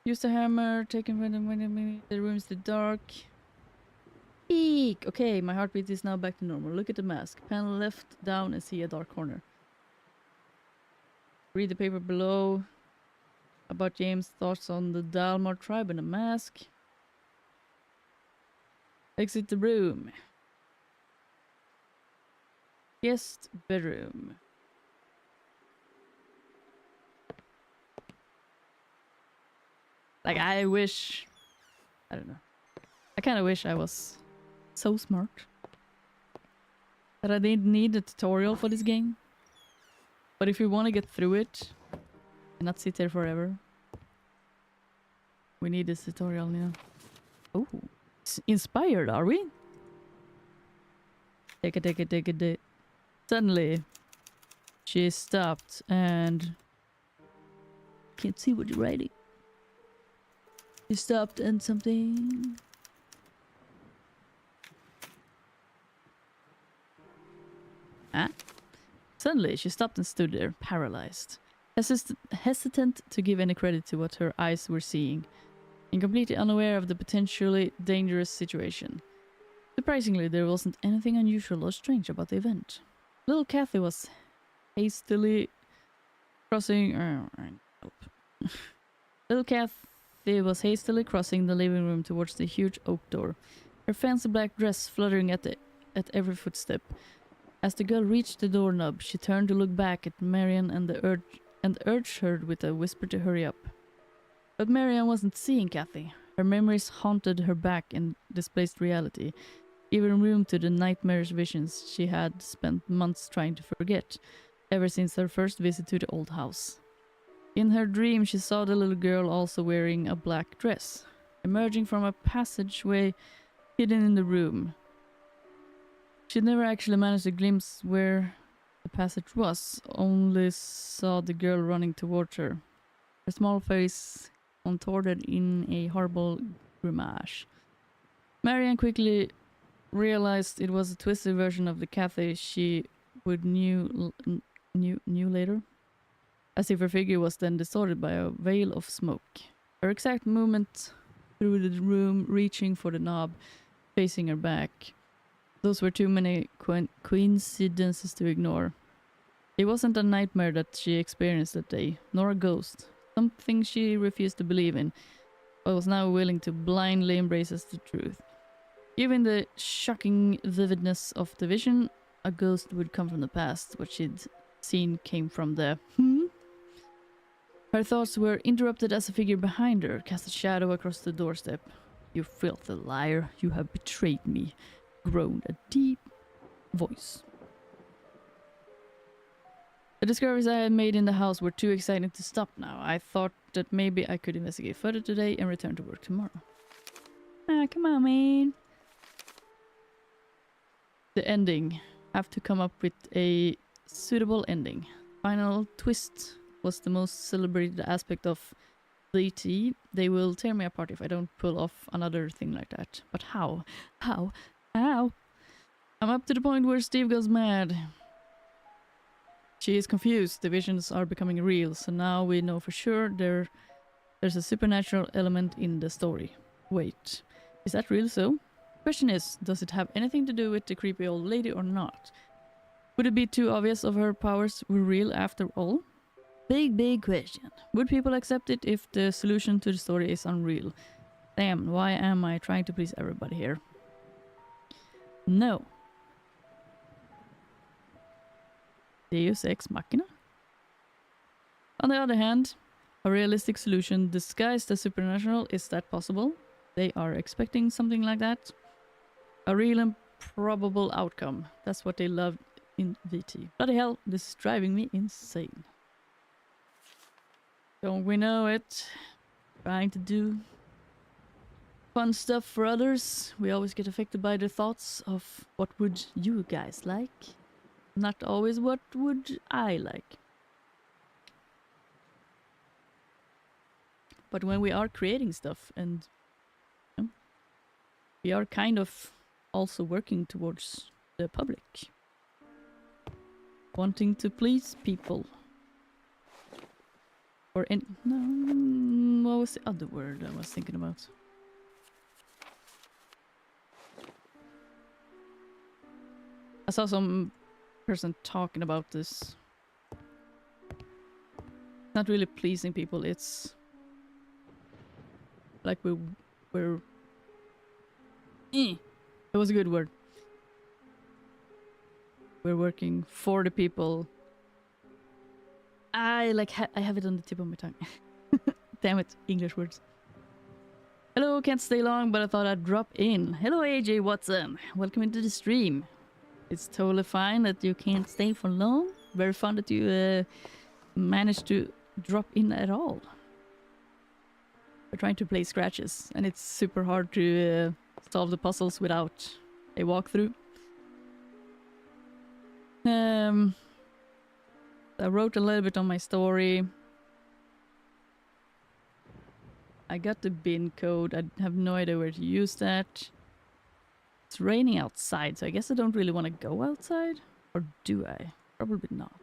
Use the hammer. Taken when the room's too dark. Eek! Okay, my heartbeat is now back to normal. Look at the mask. Pen left down and see a dark corner. Read the paper below about James' thoughts on the Dalmar tribe and a mask. Exit the room. Guest bedroom. Like, I wish... I don't know. I kind of wish I was so smart that I didn't need a tutorial for this game. But if you want to get through it and not sit there forever, we need this tutorial, yeah. Oh, inspired, are we? Take it. Suddenly, she stopped and... Can't see what you're writing. She stopped and something... Ah? Suddenly, she stopped and stood there, paralyzed. Hesitant to give any credit to what her eyes were seeing, and completely unaware of the potentially dangerous situation. Surprisingly, there wasn't anything unusual or strange about the event. Little Kathy was hastily crossing... Little Kathy was hastily crossing the living room towards the huge oak door, her fancy black dress fluttering at every footstep. As the girl reached the doorknob, she turned to look back at Marian and urged her with a whisper to hurry up. But Marian wasn't seeing Kathy. Her memories haunted her back and displaced reality, giving room to the nightmarish visions she had spent months trying to forget, ever since her first visit to the old house. In her dream, she saw the little girl also wearing a black dress, emerging from a passageway hidden in the room. She never actually managed to glimpse where the passage was, only saw the girl running towards her, her small face contorted in a horrible grimace. Marian quickly realized it was a twisted version of the Kathy she would knew later, as if her figure was then distorted by a veil of smoke. Her exact movement through the room, reaching for the knob, facing her back. Those were too many coincidences to ignore. It wasn't a nightmare that she experienced that day, nor a ghost, something she refused to believe in, but was now willing to blindly embrace as the truth. Given the shocking vividness of the vision, a ghost would come from the past. What she'd seen came from the Her thoughts were interrupted as a figure behind her cast a shadow across the doorstep. "You filthy liar, you have betrayed me," groaned a deep voice. The discoveries I had made in the house were too exciting to stop now. I thought that maybe I could investigate further today and return to work tomorrow. Ah, come on, man. The ending. Have to come up with a suitable ending. Final twist was the most celebrated aspect of DT. They will tear me apart if I don't pull off another thing like that. But how? How? I'm up to the point where Steve goes mad. She is confused. The visions are becoming real, so now we know for sure there's a supernatural element in the story. Wait, is that real so? Question is, does it have anything to do with the creepy old lady or not? Would it be too obvious if her powers were real after all? Big question. Would people accept it if the solution to the story is unreal? Damn, why am I trying to please everybody here? No. Deus ex machina? On the other hand, a realistic solution disguised as supernatural, is that possible? They are expecting something like that? A real and probable outcome. That's what they love in VT. Bloody hell, this is driving me insane. Don't we know it? Trying to do fun stuff for others. We always get affected by the thoughts of what would you guys like? Not always what would I like. But when we are creating stuff and we are kind of also working towards the public. Wanting to please people. Or no, what was the other word I was thinking about? I saw some person talking about this. Not really pleasing people, it's like we're it was a good word. We're working for the people. I have it on the tip of my tongue. Damn it, English words. Hello, can't stay long, but I thought I'd drop in. Hello AJ, what's up? Welcome into the stream. It's totally fine that you can't stay for long. Very fun that you managed to drop in at all. We're trying to play scratches, and it's super hard to solve the puzzles without a walkthrough. I wrote a little bit on my story. I got the bin code. I have no idea where to use that. It's raining outside, so I guess I don't really want to go outside. Or do I? Probably not.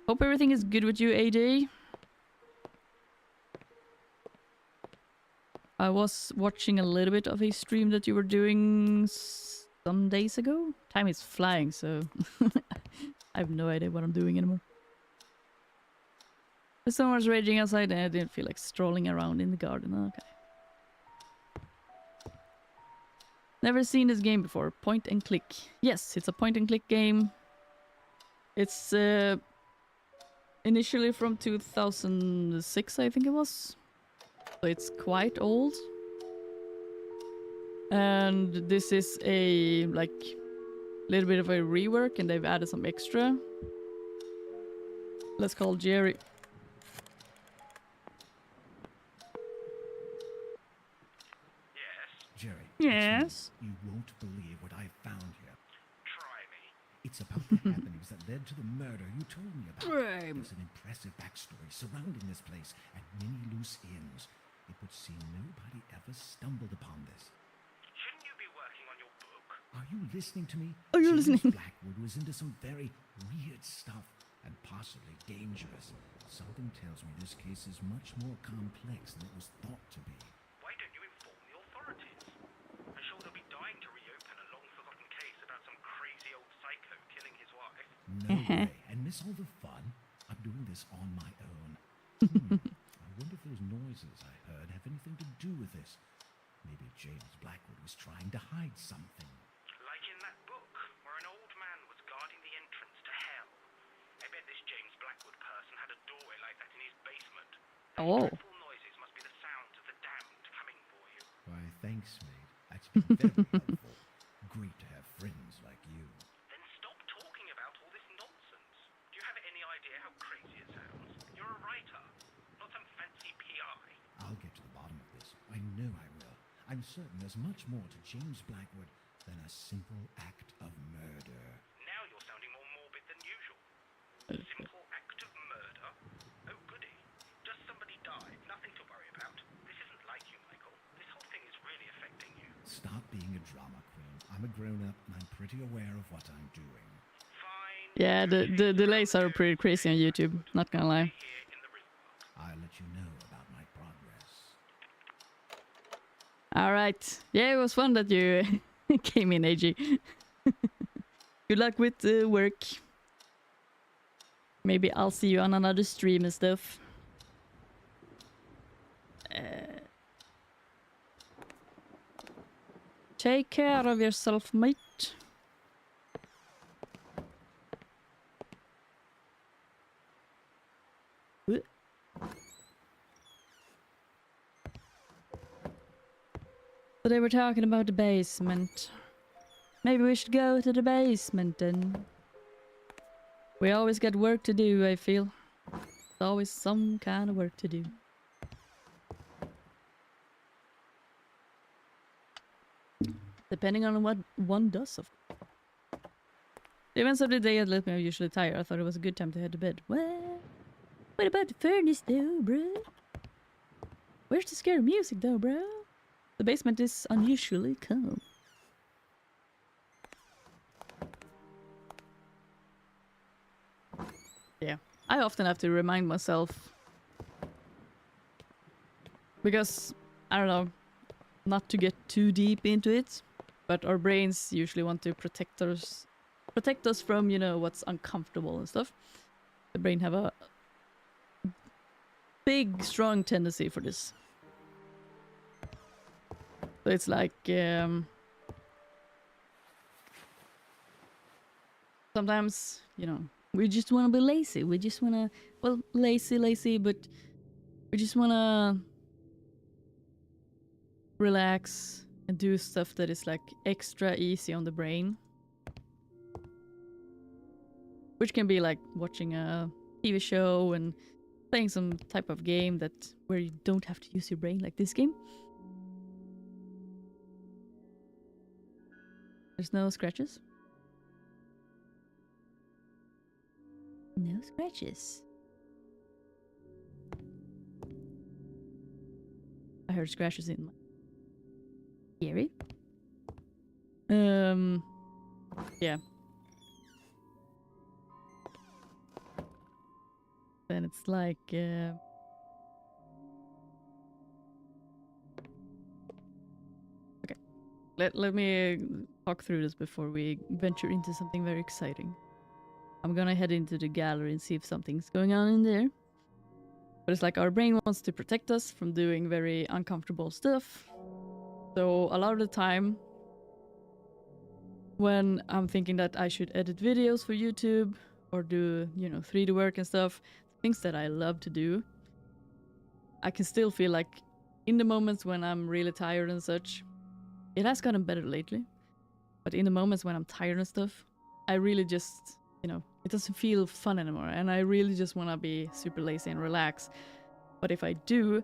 Hope everything is good with you, AD. I was watching a little bit of a stream that you were doing some days ago. Time is flying, so I have no idea what I'm doing anymore. The storm was raging outside and I didn't feel like strolling around in the garden. Okay. Never seen this game before. Point and click. Yes, it's a point and click game. It's initially from 2006, I think it was. So it's quite old. And this is a like little bit of a rework and they've added some extra. Let's call Jerry. Yes. Jerry. Yes. You won't believe what I found here. Try me. It's about the happenings that led to the murder you told me about. Right. There's an impressive backstory surrounding this place and many loose ends. It would seem nobody ever stumbled upon this. Shouldn't you be working on your book? Are you listening to me? Are you James listening? Blackwood was into some very weird stuff and possibly dangerous. Something tells me this case is much more complex than it was thought to be. Why don't you inform the authorities? I'm sure they'll be dying to reopen a long-forgotten case about some crazy old psycho killing his wife. No way. And miss all the fun? I'm doing this on my own. I wonder if those noises I heard have anything to do with this. Maybe James Blackwood was trying to hide something. Like in that book, where an old man was guarding the entrance to hell. I bet this James Blackwood person had a doorway like that in his basement. Oh. Those dreadful noises must be the sounds of the damned coming for you. Why, thanks, mate. That's been very helpful. Great to have friends like you. Then stop talking about all this nonsense. Do you have any idea how crazy it sounds? You're a writer, not some fancy PI. I'll get to the bottom of this. I know I will. I'm certain there's much more to James Blackwood than a simple act of murder. Now you're sounding more morbid than usual. Simple act of murder? Oh goody. Just somebody died, nothing to worry about. This isn't like you, Michael. This whole thing is really affecting you. Stop being a drama queen. I'm a grown-up and I'm pretty aware of what I'm doing. Fine. Yeah, the delays are pretty crazy on YouTube, not gonna lie. Here in the real world. I'll let you know about my progress. Alright. Yeah, it was fun that you came in, AG. Good luck with the work. Maybe I'll see you on another stream and stuff. Take care of yourself, mate. So they were talking about the basement. Maybe we should go to the basement then. We always got work to do, I feel. There's always some kind of work to do. Depending on what one does, of course. The events of the day had left me usually tired. I thought it was a good time to head to bed. Well, What about the furnace though, bro? Where's the scary music though, bro? The basement is unusually calm. Yeah, I often have to remind myself. Because, I don't know, not to get too deep into it, but our brains usually want to protect us from, you know, what's uncomfortable and stuff. The brain have a big, strong tendency for this. So it's like, sometimes, you know, we just want to be lazy. We just want to, well, lazy, but we just want to relax and do stuff that is like extra easy on the brain. Which can be like watching a TV show and playing some type of game that where you don't have to use your brain, like this game. There's no scratches. No scratches. I heard scratches in my scary. Yeah. Then it's like okay. Let me talk through this before we venture into something very exciting. I'm gonna head into the gallery and see if something's going on in there. But it's like our brain wants to protect us from doing very uncomfortable stuff. So a lot of the time when I'm thinking that I should edit videos for YouTube or do, you know, 3D work and stuff, things that I love to do, I can still feel like in the moments when I'm really tired and such, it has gotten better lately, but in the moments when I'm tired and stuff, I really just, you know, it doesn't feel fun anymore, and I really just want to be super lazy and relax. But if I do,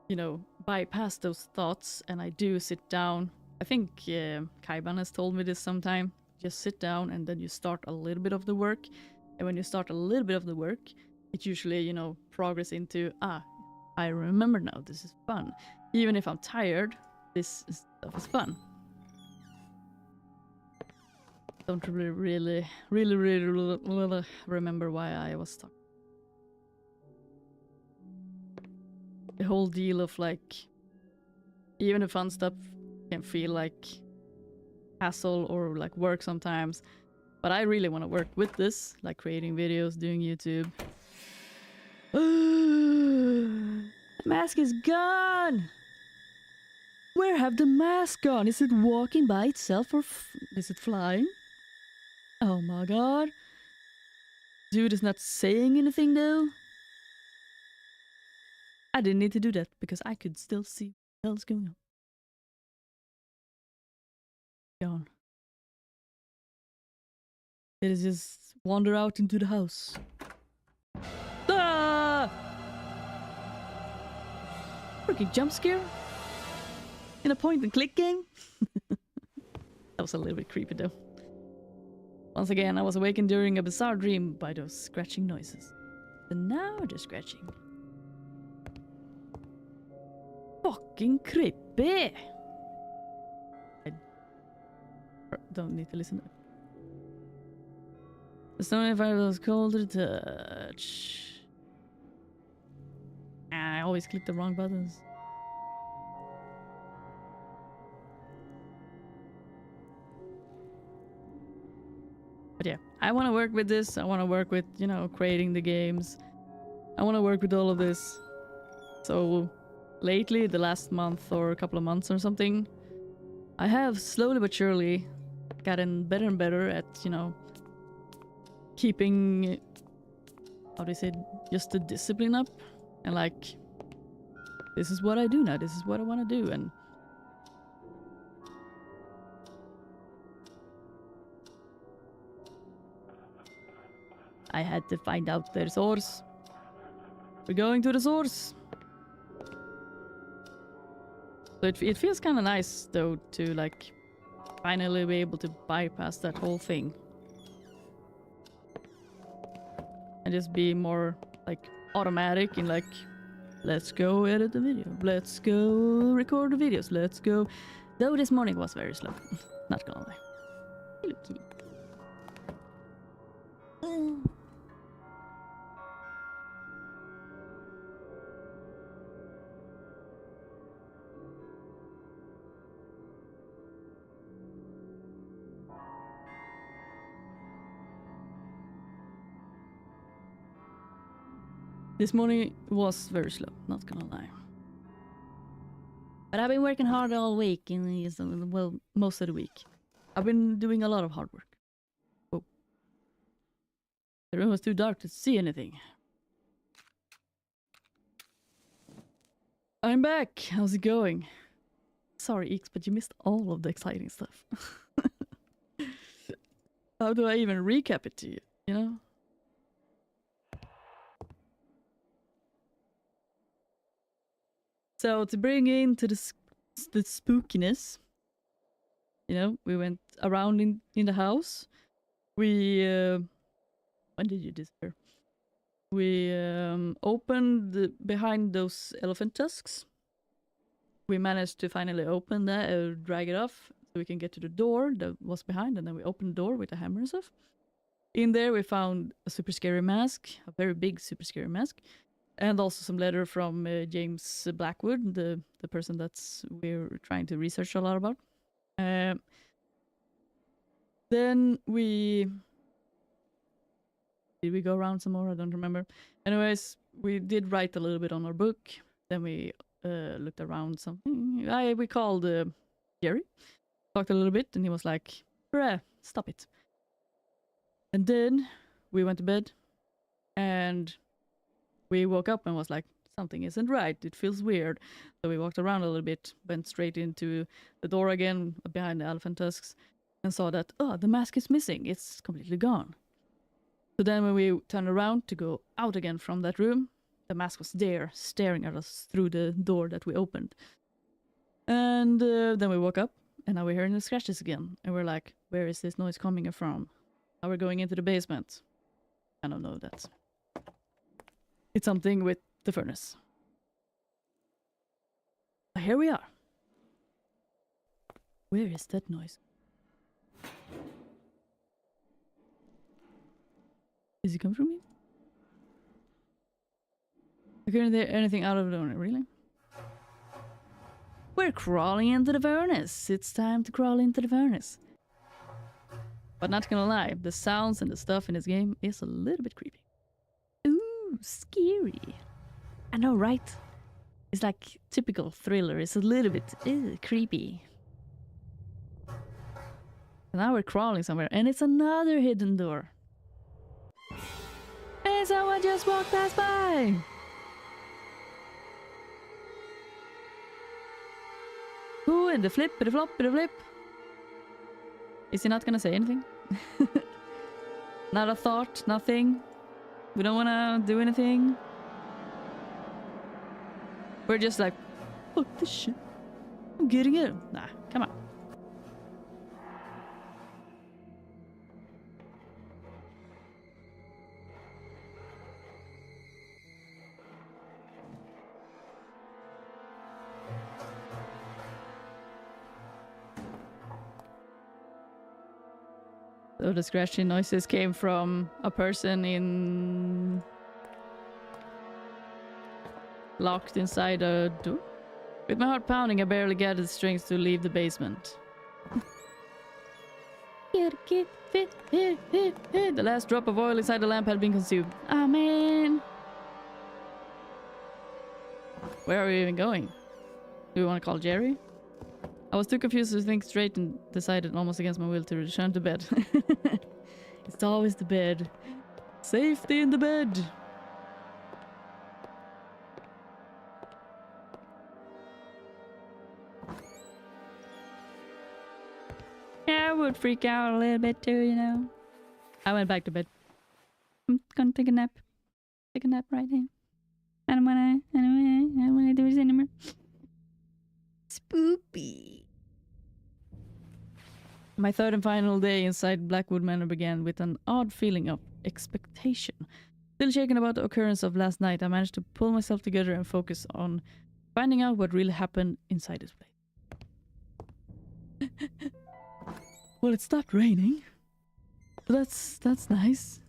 you know, bypass those thoughts and I do sit down, I think Kaiban has told me this sometime, just sit down and then you start a little bit of the work, and when you start a little bit of the work, it usually, you know, progress into, I remember now, this is fun. Even if I'm tired, this stuff is fun. Don't really remember why I was talking. The whole deal of like, even the fun stuff can feel like hassle or like work sometimes, but I really want to work with this, like creating videos, doing YouTube. The mask is gone! Where have the mask gone? Is it walking by itself or is it flying? Oh my god. Dude is not saying anything though. I didn't need to do that because I could still see what else going on. Gone. It is just wander out into the house. Ah! Freaking jump scare? In a point and click game? That was a little bit creepy though. Once again, I was awakened during a bizarre dream by those scratching noises. And now they're scratching. Fucking creepy! I don't need to listen to it. The stone fire was cold to the touch. I always click the wrong buttons. But yeah, I want to work with this. I want to work with, you know, creating the games. I want to work with all of this. So lately, the last month or a couple of months or something, I have slowly but surely gotten better and better at, you know, keeping, how do you say, just the discipline up. And like, this is what I do now. This is what I want to do. And I had to find out their source. We're going to the source. So it feels kind of nice though to like finally be able to bypass that whole thing. And just be more like automatic and like, let's go edit the video, let's go record the videos, let's go. Though this morning was very slow, not gonna lie. Hey, look cute. This morning was very slow, not gonna lie. But I've been working hard all week, and well, most of the week. I've been doing a lot of hard work. Oh. The room was too dark to see anything. I'm back! How's it going? Sorry, Eeks, but you missed all of the exciting stuff. How do I even recap it to you, you know? So to bring into the spookiness, you know, we went around in the house. We when did you disappear? We opened behind those elephant tusks. We managed to finally open that, drag it off, so we can get to the door that was behind, and then we opened the door with a hammer and stuff. In there, we found a super scary mask, a very big super scary mask. And also some letter from James Blackwood, the person that's we're trying to research a lot about. Then did we go around some more? I don't remember. Anyways, we did write a little bit on our book. Then we looked around something. We called Jerry, talked a little bit, and he was like, "Bruh, stop it." And then we went to bed, and we woke up and was like, something isn't right. It feels weird. So we walked around a little bit, went straight into the door again behind the elephant tusks, and saw that, oh, the mask is missing. It's completely gone. So then when we turned around to go out again from that room, the mask was there, staring at us through the door that we opened. And then we woke up, and now we're hearing the scratches again. And we're like, where is this noise coming from? Now we're going into the basement. I don't know that. It's something with the furnace. But here we are. Where is that noise? Is it coming from me? I couldn't hear anything out of the furnace, really? We're crawling into the furnace. It's time to crawl into the furnace. But not gonna lie, the sounds and the stuff in this game is a little bit creepy. Ooh, scary. I know, right? It's like typical thriller. It's a little bit creepy. And now we're crawling somewhere, and it's another hidden door. Hey, someone just walked past by! Ooh, and the flip, the flop, the flip. Is he not gonna say anything? Not a thought, nothing. We don't wanna do anything. We're just like, fuck this shit. I'm getting it. Nah, come on. So the scratching noises came from a person locked inside a door. With my heart pounding, I barely gathered the strength to leave the basement. The last drop of oil inside the lamp had been consumed. Ah, man. Where are we even going? Do we want to call Jerry? I was too confused to think straight and decided almost against my will to return to bed. It's always the bed. Safety in the bed. Yeah, I would freak out a little bit too, you know. I went back to bed. I'm gonna take a nap. Take a nap right now. I don't wanna do this anymore. Spoopy. My third and final day inside Blackwood Manor began with an odd feeling of expectation. Still shaken about the occurrence of last night, I managed to pull myself together and focus on finding out what really happened inside this place. Well, it stopped raining. That's nice.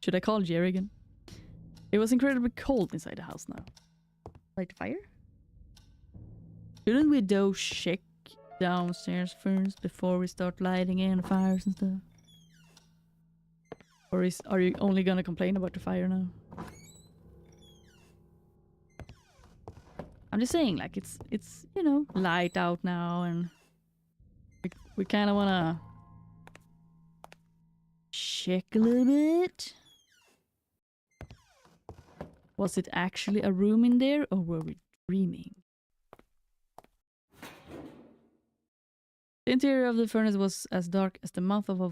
Should I call Jerry again? It was incredibly cold inside the house now. Light the fire? Shouldn't we though check downstairs first before we start lighting in fires and stuff? Or are you only gonna complain about the fire now? I'm just saying, like, it's you know, light out now, and we kind of wanna check a little bit. Was it actually a room in there, or were we dreaming? The interior of the furnace was as dark as the mouth of a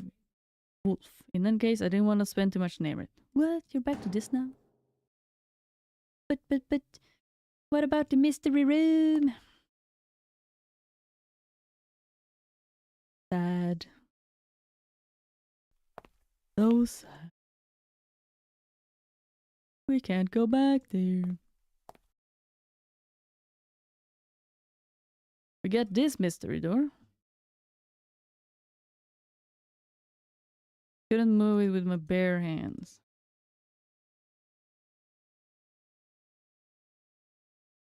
wolf. In that case, I didn't want to spend too much near it. What? You're back to this now? But, what about the mystery room? Sad. So sad. We can't go back there. We get this mystery door. Couldn't move it with my bare hands.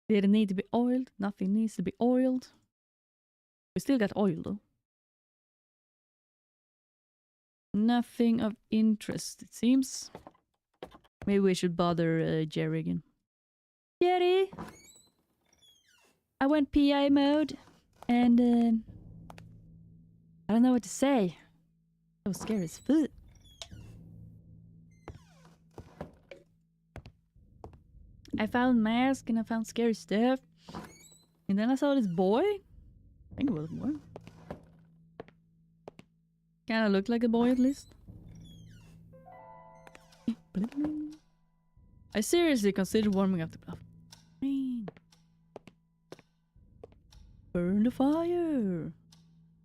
Did it need to be oiled? Nothing needs to be oiled. We still got oil though. Nothing of interest, it seems. Maybe we should bother Jerry again. Jerry! I went PI mode and I don't know what to say. I was scared as fuck. I found masks and I found scary stuff. And then I saw this boy. I think it was a boy. Kinda looked like a boy at least. I seriously considered warming up the bluff. Burn the fire.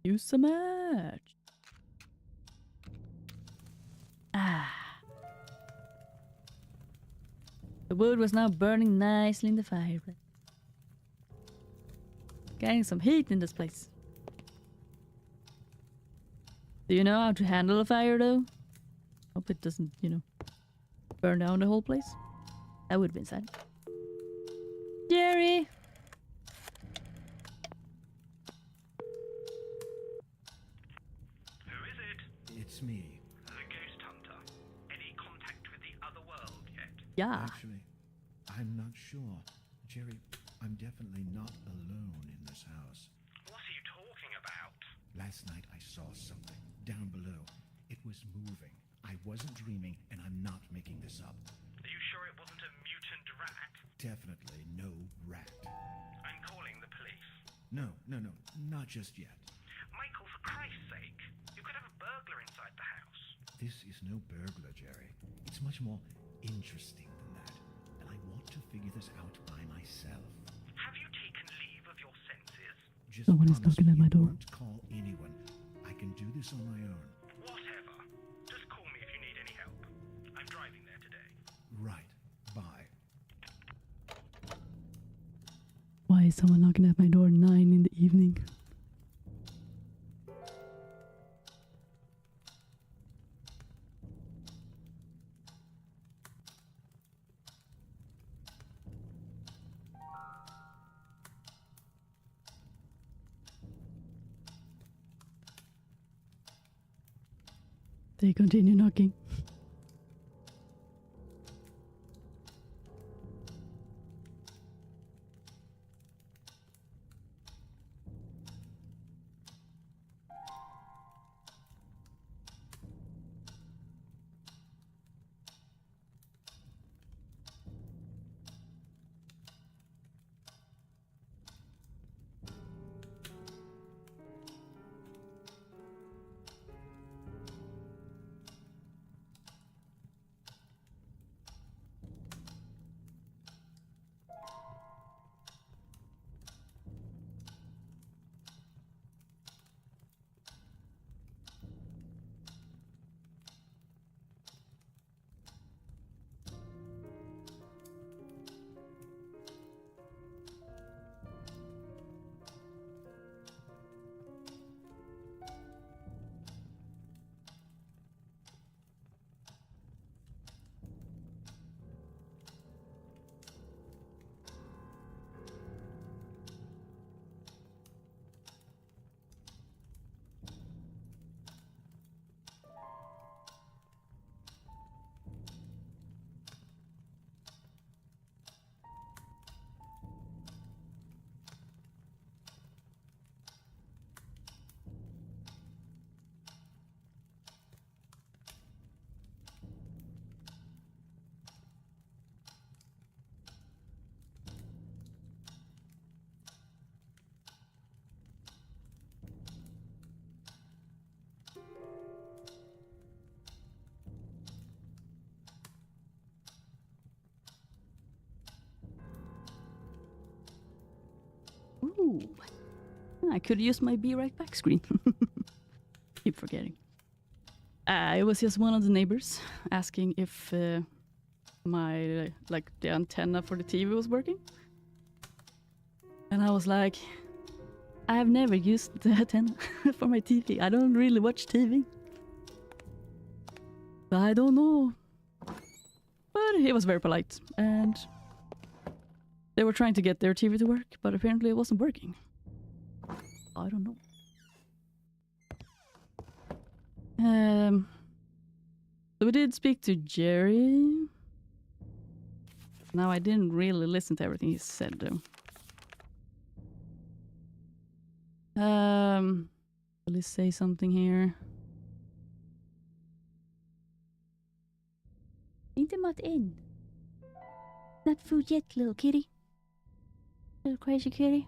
Use a match. The wood was now burning nicely in the fireplace. Getting some heat in this place. Do you know how to handle a fire though? Hope it doesn't, you know, burn down the whole place. That would have been sad. Jerry! Who is it? It's me. The ghost hunter. Any contact with the other world yet? Yeah. Actually, I'm not sure. Jerry, I'm definitely not alone in this house. What are you talking about? Last night I saw something down below. It was moving. I wasn't dreaming, and I'm not making this up. Are you sure it wasn't a mutant rat? Definitely no rat. I'm calling the police. No, not just yet. Michael, for Christ's sake, you could have a burglar inside the house. This is no burglar, Jerry. It's much more interesting than that. And I want to figure this out by myself. Have you taken leave of your senses? Just Someone is promise knocking at me my you door. won't call anyone. I can do this on my own. Whatever. Just call me if you need any help. I'm driving there today. Right. Bye. Why is someone knocking at my door 9 in the evening? They continue knocking. Ooh. I could use my be right back screen. Keep forgetting. It was just one of the neighbors asking if my the antenna for the TV was working. And I was like, I've never used the antenna for my TV. I don't really watch TV. I don't know. But he was very polite, and they were trying to get their TV to work, but apparently it wasn't working. I don't know. So we did speak to Jerry. Now I didn't really listen to everything he said though. Let's say something here. Inte mat in. Not food yet, little kitty. Little crazy kitty.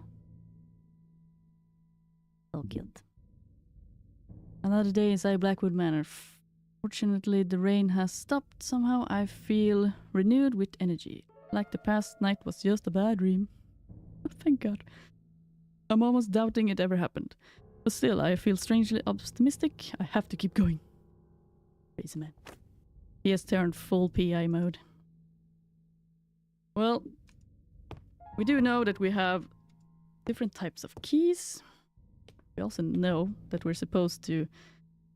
So cute. Another day inside Blackwood Manor. Fortunately, the rain has stopped. Somehow I feel renewed with energy. Like the past night was just a bad dream. Thank God. I'm almost doubting it ever happened. But still, I feel strangely optimistic. I have to keep going. Crazy man. He has turned full PI mode. Well, we do know that we have different types of keys. We also know that we're supposed to...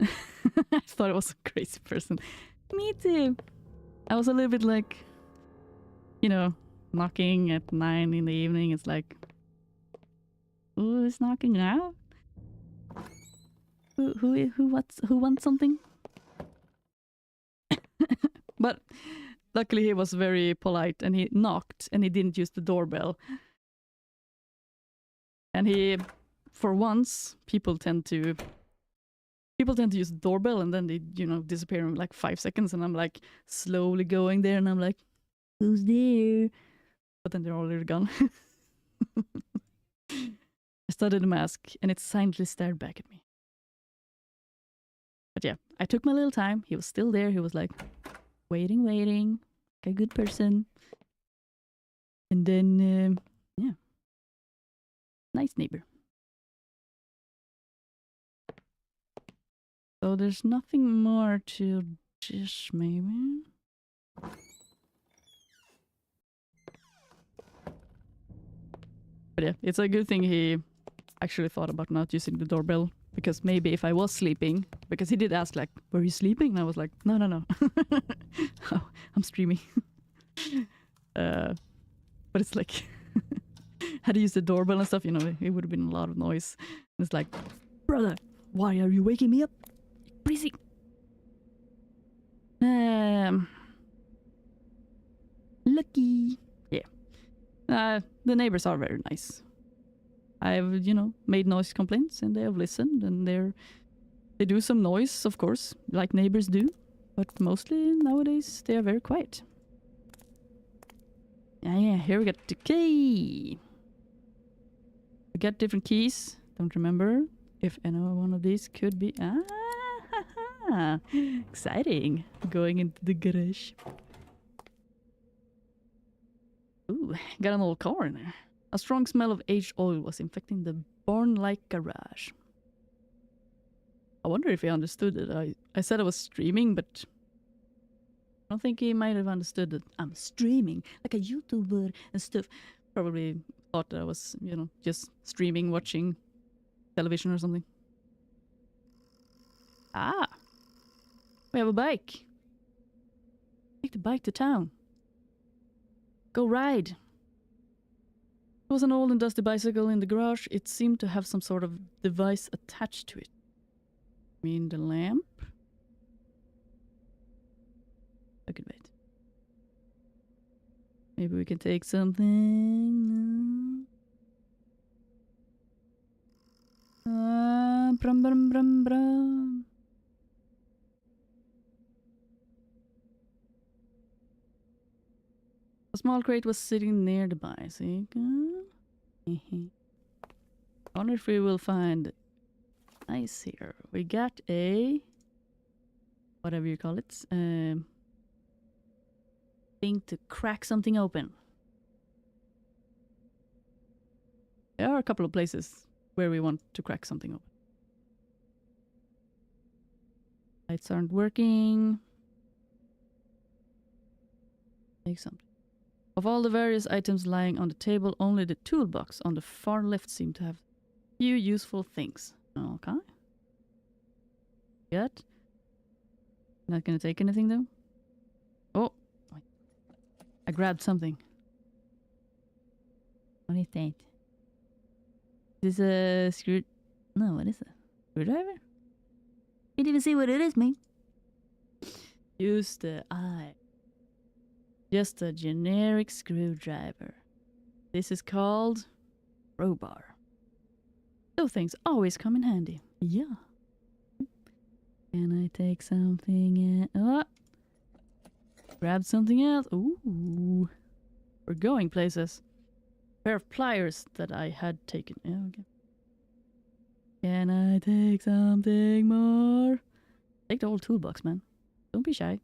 I thought I was a crazy person. Me too. I was a little bit like, you know, knocking at 9 in the evening. It's like, who's knocking now? Who wants something? But luckily he was very polite and he knocked and he didn't use the doorbell. And he, for once, people tend to use the doorbell and then they, you know, disappear in like 5 seconds, and I'm like slowly going there and I'm like, who's there? But then they're already gone. I studied the mask and it silently stared back at me. But yeah, I took my little time. He was still there. He was like waiting, like a good person. And then, yeah, nice neighbor. So there's nothing more to just maybe. But yeah, it's a good thing he actually thought about not using the doorbell, because maybe if I was sleeping, because he did ask like, were you sleeping? And I was like, no. Oh, I'm streaming. But it's like, had to use the doorbell and stuff, you know, it would have been a lot of noise. And it's like, brother, why are you waking me up? Crazy. Lucky. Yeah. The neighbors are very nice. I've, you know, made noise complaints and they have listened, and they do some noise, of course, like neighbors do, but mostly nowadays they are very quiet. Yeah, here we got the key. We got different keys. Don't remember if any one of these could be... exciting. Going into the garage. Ooh, got an old car in there. A strong smell of aged oil was infecting the barn-like garage. I wonder if he understood it. I said I was streaming, but I don't think he might have understood that I'm streaming like a YouTuber and stuff. Probably thought that I was, you know, just streaming, watching television or something. Ah, we have a bike. Take the bike to town. Go ride. There was an old and dusty bicycle in the garage. It seemed to have some sort of device attached to it. I mean, the lamp? I could wait. Maybe we can take something. Brum, brum, brum, brum. A small crate was sitting near the bicycle. I wonder if we will find ice here. We got a... whatever you call it. Thing to crack something open. There are a couple of places where we want to crack something open. Lights aren't working. Make something. Of all the various items lying on the table, only the toolbox on the far left seemed to have few useful things. Okay. Good. Not gonna take anything though. Oh, I grabbed something. What is that? Is this a screw? No, what is it? Screwdriver? Can't even see what it is, mate. Use the eye. Just a generic screwdriver. This is called crowbar. Those things always come in handy. Yeah. Can I take something? Oh, grab something else. Ooh, we're going places. Pair of pliers that I had taken. Yeah, okay. Can I take something more? Take the whole toolbox, man. Don't be shy.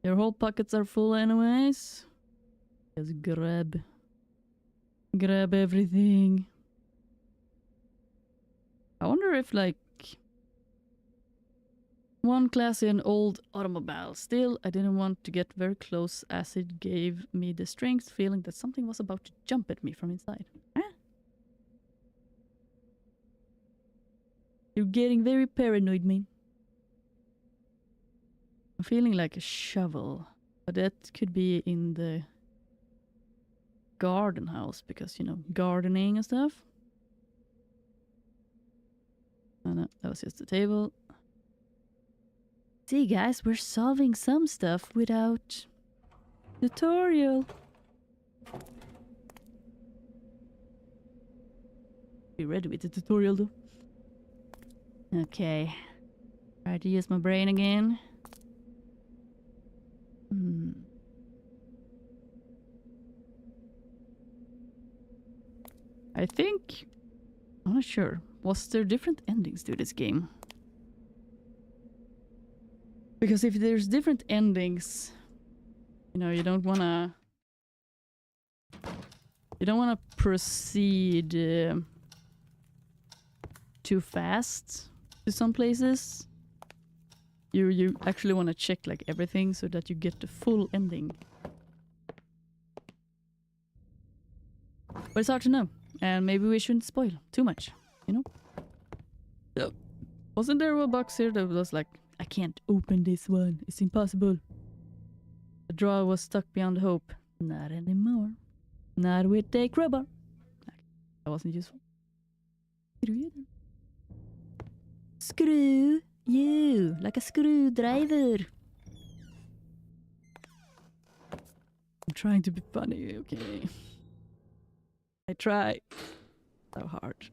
Your whole pockets are full anyways. Just grab everything. I wonder if, like, one classy and old automobile. Still, I didn't want to get very close as it gave me the strange feeling that something was about to jump at me from inside. Huh? You're getting very paranoid, man. I'm feeling like a shovel, but that could be in the garden house because, you know, gardening and stuff. Oh no, that was just the table. See, guys, we're solving some stuff without tutorial. Be ready with the tutorial though. Okay. Try to use my brain again. I think... I'm not sure. Was there different endings to this game? Because if there's different endings, you know, you don't wanna proceed too fast to some places. You actually want to check like everything so that you get the full ending. But it's hard to know, and maybe we shouldn't spoil too much, you know? So, wasn't there a box here that was like, I can't open this one, it's impossible. The drawer was stuck beyond hope. Not anymore. Not with the crowbar. That wasn't useful. Screw you then. Screw you, like a screwdriver. I'm trying to be funny, okay? I try so hard.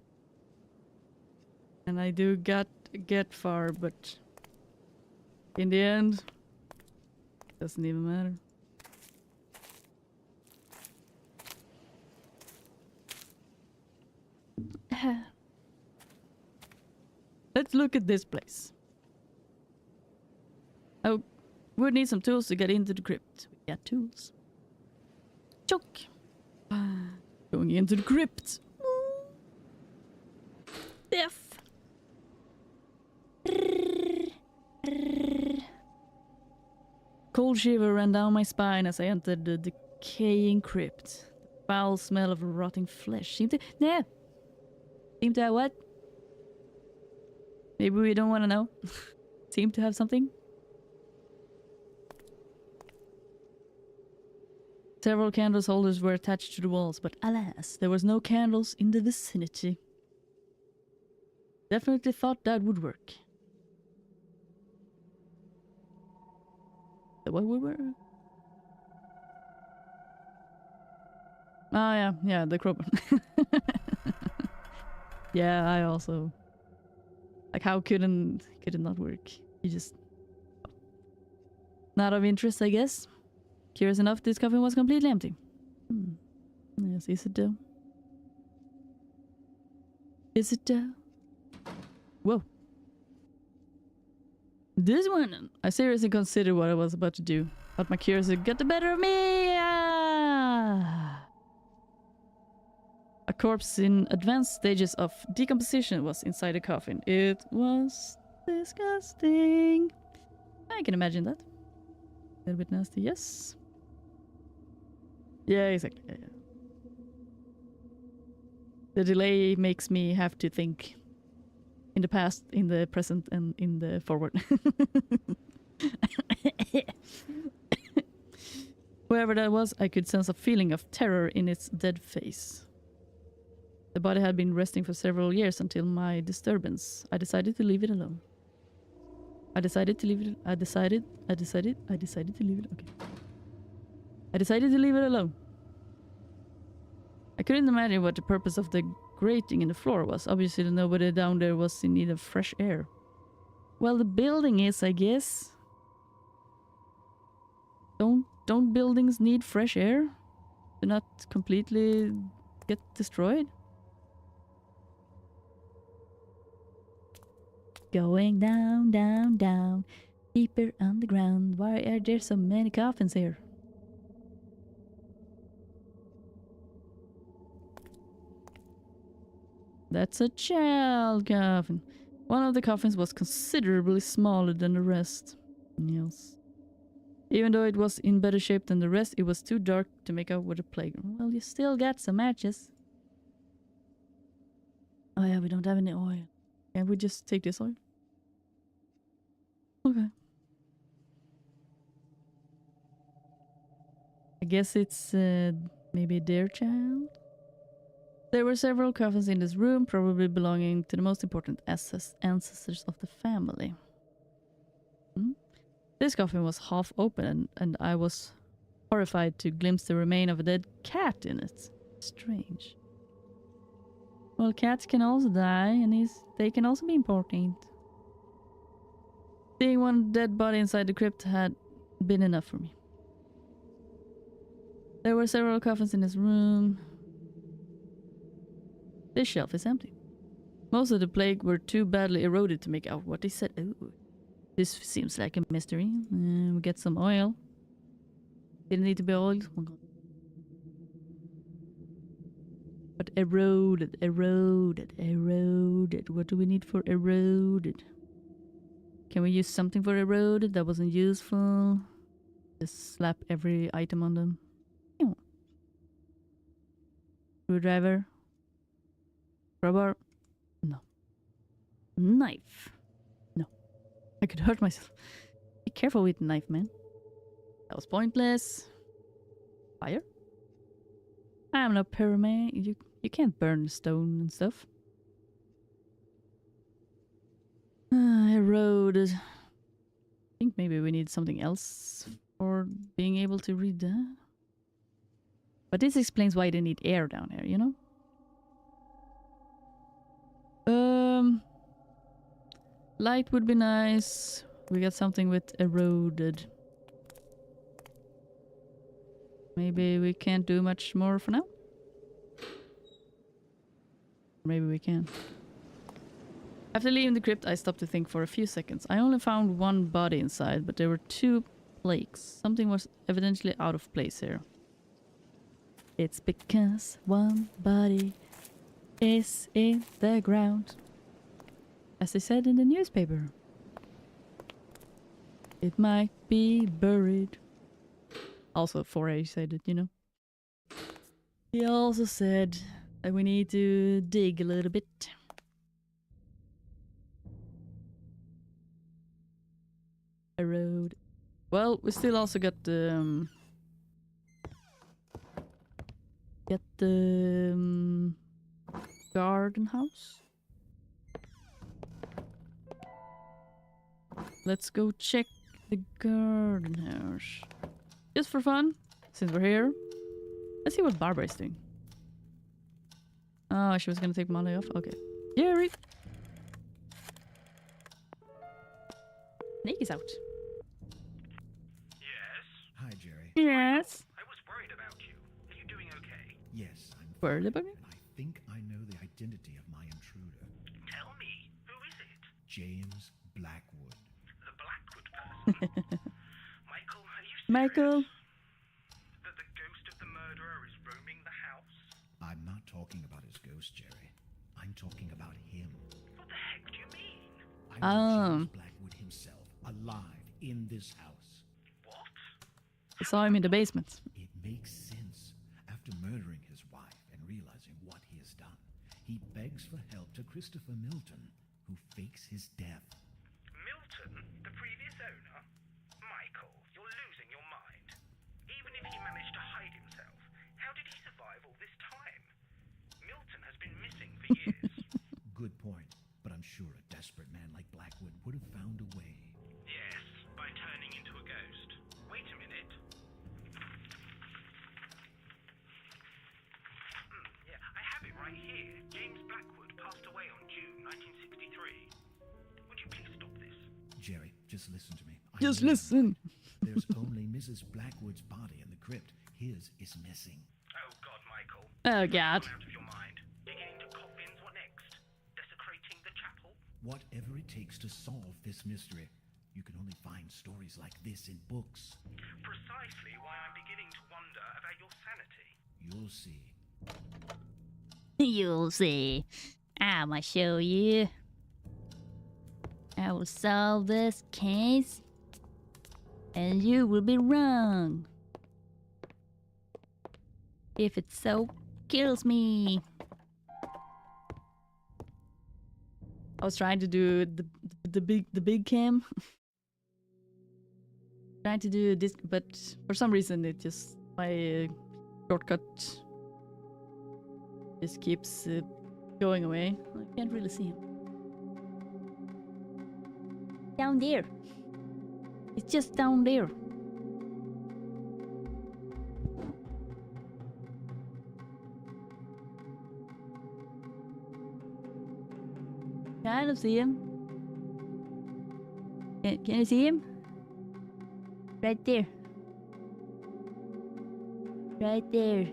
And I do get far, but in the end, doesn't even matter. Let's look at this place. Oh, we'd need some tools to get into the crypt. We got tools. Choke. Going into the crypt. Death. Cold shiver ran down my spine as I entered the decaying crypt. The foul smell of rotting flesh seemed to... Yeah. Seemed to have what? Maybe we don't want to know. Seemed to have something. Several candles holders were attached to the walls, but alas, there was no candles in the vicinity. Definitely thought that would work. What we were? Oh yeah, the crowbar. Yeah, I also... Like, how could it not work? You just... Not of interest, I guess. Curious enough, this coffin was completely empty. Yes, is it though? Is it though? Whoa. This one! I seriously considered what I was about to do, but my curiosity got the better of me! Ah! A corpse in advanced stages of decomposition was inside the coffin. It was disgusting. I can imagine that. A little bit nasty, yes. Yeah, exactly. Yeah. The delay makes me have to think in the past, in the present, and in the forward. Whoever that was, I could sense a feeling of terror in its dead face. The body had been resting for several years until my disturbance. I decided to leave it alone. I decided to leave it. I decided to leave it. Okay. I decided to leave it alone. I couldn't imagine what the purpose of the grating in the floor was. Obviously, nobody down there was in need of fresh air. Well, the building is, I guess. Don't buildings need fresh air to not completely get destroyed? Going down, down, down, deeper underground. Why are there so many coffins here? That's a child coffin. One of the coffins was considerably smaller than the rest. Yes. Even though it was in better shape than the rest, it was too dark to make out with a playground. Well, you still got some matches. Oh yeah, we don't have any oil. Can we just take this oil? Okay. I guess it's maybe their child? There were several coffins in this room, probably belonging to the most important ancestors of the family. This coffin was half open and I was horrified to glimpse the remain of a dead cat in it. Strange. Well, cats can also die and they can also be important. Seeing one dead body inside the crypt had been enough for me. There were several coffins in this room. This shelf is empty. Most of the plague were too badly eroded to make out what they said. Ooh, this seems like a mystery. We get some oil. Didn't need to be oiled. Oh God. But eroded. What do we need for eroded? Can we use something for eroded that wasn't useful? Just slap every item on them. Screwdriver. Crowbar. No. Knife. No. I could hurt myself. Be careful with the knife, man. That was pointless. Fire? I'm no pyroman. You can't burn stone and stuff. Eroded. I think maybe we need something else for being able to read that. But this explains why they need air down here, you know? Light would be nice. We got something with eroded. Maybe we can't do much more for now? Maybe we can. After leaving the crypt, I stopped to think for a few seconds. I only found one body inside, but there were two plaques. Something was evidently out of place here. It's because one body is in the ground. As they said in the newspaper. It might be buried. Also, 4A said it, you know. He also said that we need to dig a little bit. Erode. Well, we still also got the... garden house. Let's go check the garden house. Just for fun, since we're here. Let's see what Barbara is doing. Oh, she was gonna take Molly off? Okay. Jerry! Snake is out. Yes? Hi, Jerry. Yes? I was worried about you. Are you doing okay? Yes, I'm Worried fine, about me? and I think I know the identity of my intruder. Tell me, who is it? James Blackwood. The Blackwood person? Michael, are you serious? Michael? That the ghost of the murderer is roaming the house? I'm not talking about a talking about him. What the heck do you mean? I want James Blackwood himself, alive, in this house. What? I saw him in the basement. It makes sense. After murdering his wife and realizing what he has done, he begs for help to Christopher Milton, who fakes his death. Milton, the previous owner? Michael, you're losing your mind. Even if he managed to hide himself, how did he survive all this time? Milton has been missing for years. Good point, but I'm sure a desperate man like Blackwood would have found a way. Yes, by turning into a ghost. Wait a minute. Yeah, I have it right here. James Blackwood passed away on June 1963. Would you please stop this? Jerry, just listen to me. Just listen. There's only Mrs. Blackwood's body in the crypt. His is missing. Oh God, Michael. Oh God. Come out of your mind. Digging into coffins, what next? Desecrating the chapel? Whatever it takes to solve this mystery. You can only find stories like this in books. Precisely why I'm beginning to wonder about your sanity. You'll see. You'll see. I'ma show you. I will solve this case, and you will be wrong. If it so kills me. I was trying to do the big cam. Trying to do this, but for some reason it just my shortcut just keeps going away. I can't really see him. Down there. It's just down there. Kind of see him. Can you see him? Right there. Right there.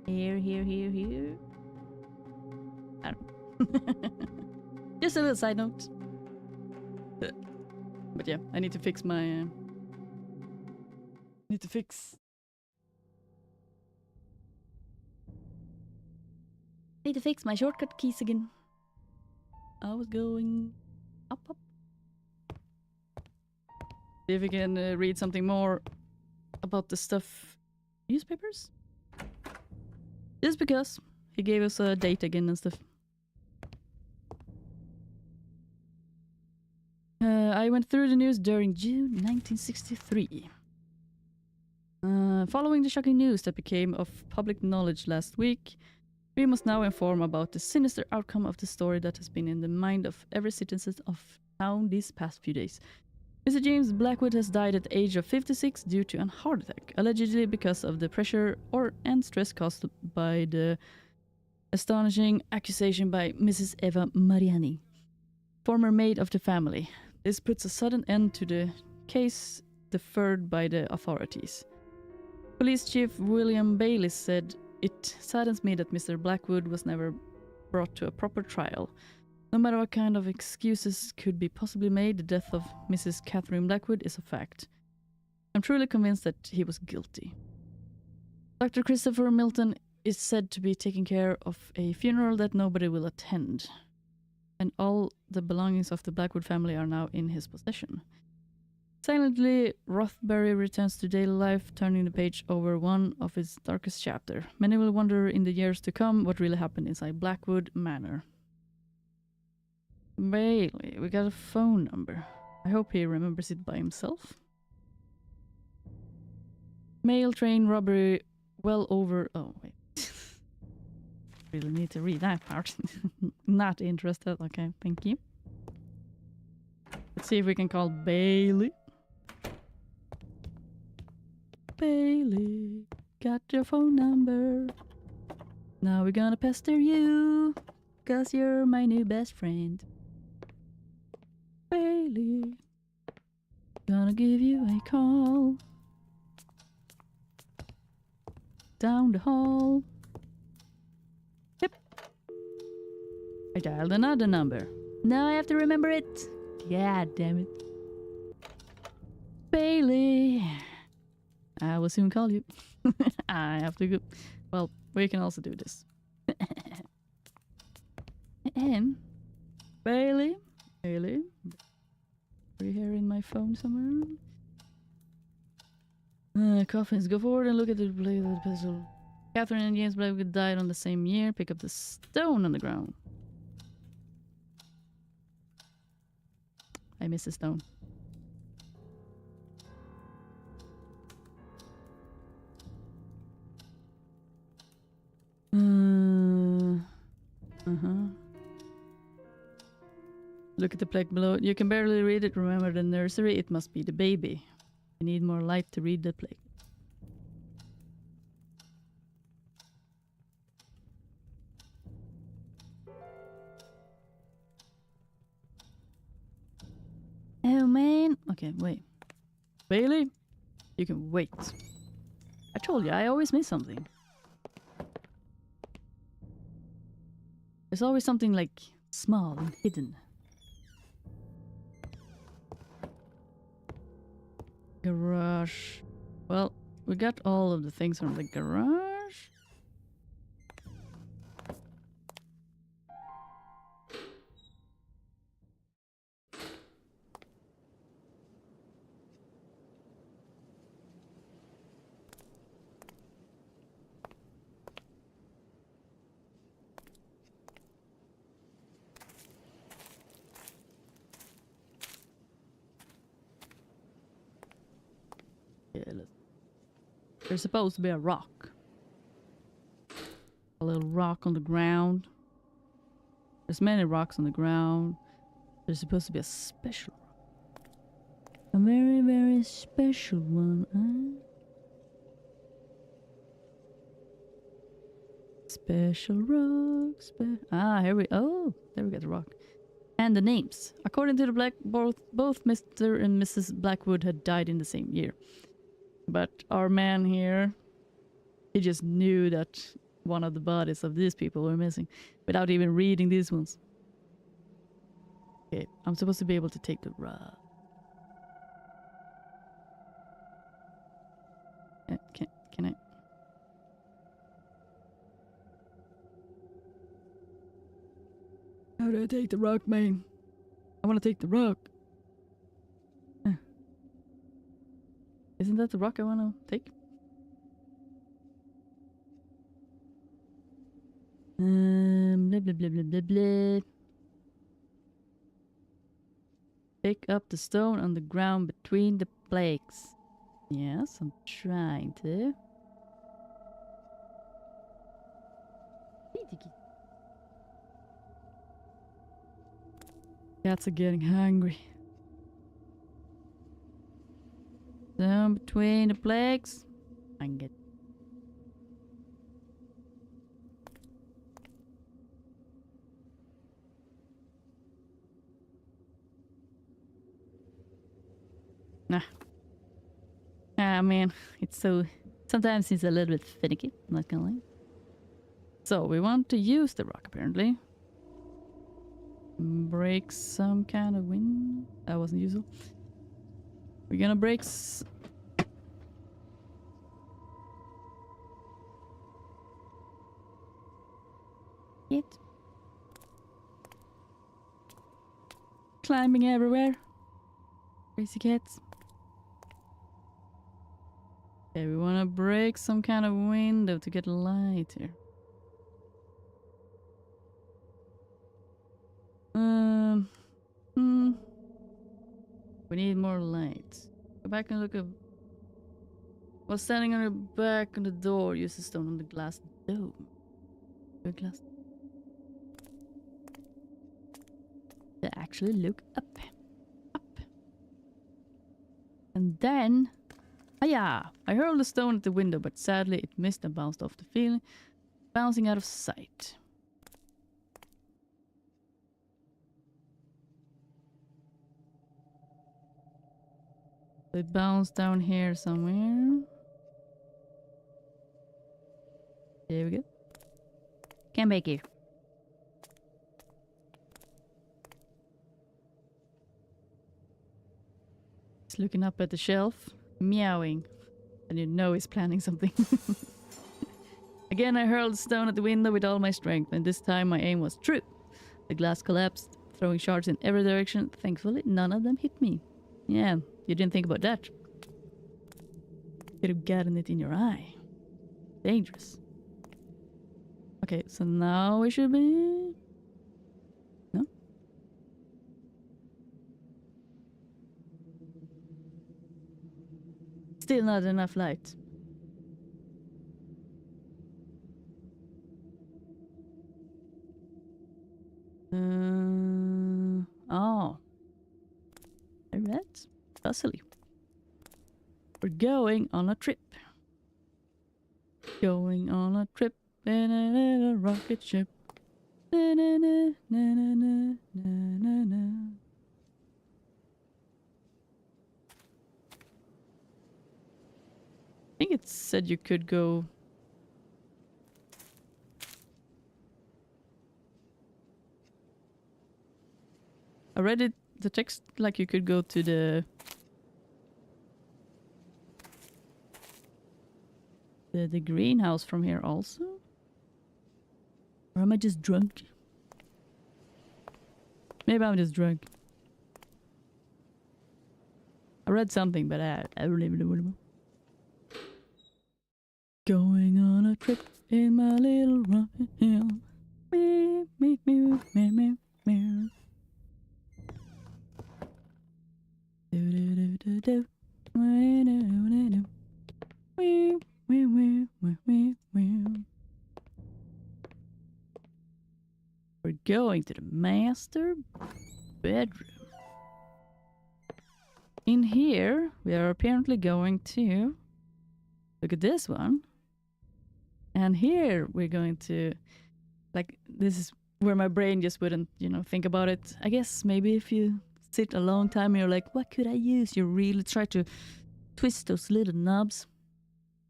Here. I don't Just a little side note. But yeah, I need to fix my. Need to fix. Need to fix my shortcut keys again. I was going up. See if we can read something more about the stuff. Newspapers? Just because he gave us a date again and stuff. I went through the news during June 1963. Following the shocking news that became of public knowledge last week, we must now inform about the sinister outcome of the story that has been in the mind of every citizen of town these past few days. Mr. James Blackwood has died at the age of 56 due to a heart attack, allegedly because of the pressure and stress caused by the astonishing accusation by Mrs. Eva Mariani, former maid of the family. This puts a sudden end to the case deferred by the authorities. Police Chief William Bailey said, "It saddens me that Mr. Blackwood was never brought to a proper trial. No matter what kind of excuses could be possibly made, the death of Mrs. Catherine Blackwood is a fact. I'm truly convinced that he was guilty." Dr. Christopher Milton is said to be taking care of a funeral that nobody will attend, and all the belongings of the Blackwood family are now in his possession. Silently, Rothbury returns to daily life, turning the page over one of its darkest chapter. Many will wonder in the years to come what really happened inside Blackwood Manor. Bailey, we got a phone number. I hope he remembers it by himself. Mail train robbery well over... Oh, wait. Really need to read that part. Not interested. Okay, thank you. Let's see if we can call Bailey. Bailey, got your phone number. Now we're gonna pester you, 'cause you're my new best friend. Bailey, gonna give you a call. Down the hall. Yep. I dialed another number. Now I have to remember it. God damn it. Bailey, I will soon call you. I have to go. Well, we can also do this. am Bailey. Bailey. Are you here in my phone somewhere? Coffins. Go forward and look at the blade of the pistol. Catherine and James Blackwood died on the same year. Pick up the stone on the ground. I missed a stone. Look at the plaque below. You can barely read it. Remember the nursery? It must be the baby. I need more light to read the plaque. Oh man. Okay, wait. Bailey? You can wait. I told you, I always miss something. There's always something like small and hidden. Garage. Well, we got all of the things from the garage. There's supposed to be a rock. A little rock on the ground. There's many rocks on the ground. There's supposed to be a special rock. A very, very special one, huh? Special rock. Here we... Oh, there we got the rock. And the names. According to the both Mr. and Mrs. Blackwood had died in the same year. But our man here, he just knew that one of the bodies of these people were missing without even reading these ones. Okay, I'm supposed to be able to take the rod. Can I? How do I take the rock, man? I want to take the rock. Isn't that the rock I want to take? Blah, blah, blah, blah, blah, blah. Pick up the stone on the ground between the plaques. Yes, I'm trying to. Cats are getting hungry. Down between the plaques. I can get. Nah. Ah, man. It's so. Sometimes it's a little bit finicky. I'm not gonna lie. So, we want to use the rock apparently. Break some kind of wind. That wasn't useful. We're gonna break it. Climbing everywhere. Crazy cats. Okay, we wanna break some kind of window to get light here. We need more light. Go back and look at. While standing on your back on the door, use the stone on the glass dome. Good glass. To actually look up. Up. And then. Ah, I hurled the stone at the window, but sadly it missed and bounced off the ceiling, bouncing out of sight. It bounced down here somewhere. There we go. Come back here. He's looking up at the shelf, meowing. And you know he's planning something. Again, I hurled the stone at the window with all my strength, and this time my aim was true. The glass collapsed, throwing shards in every direction. Thankfully, none of them hit me. Yeah, you didn't think about that. Could have gotten it in your eye. Dangerous. Okay, so now we should be... No? Still not enough light. Oh. Alright. Puzzly. We're going on a trip. Going on a trip in a little rocket ship. Na, na, na, na, na, na, na, na. I think it said you could go... I read it, the text, like you could go to the greenhouse from here also? Or am I just drunk? Maybe I'm just drunk. I read something, but I don't even know what about. Going on a trip in my little rocket hill. Me, me, me, me, me, me. Do do do do do. Do do do. Wee, wee, wee, wee, wee, wee. We're going to the master bedroom. In here, we are apparently going to look at this one. And here we're going to, like, this is where my brain just wouldn't, you know, think about it. I guess maybe if you sit a long time and you're like, what could I use? You really try to twist those little knobs.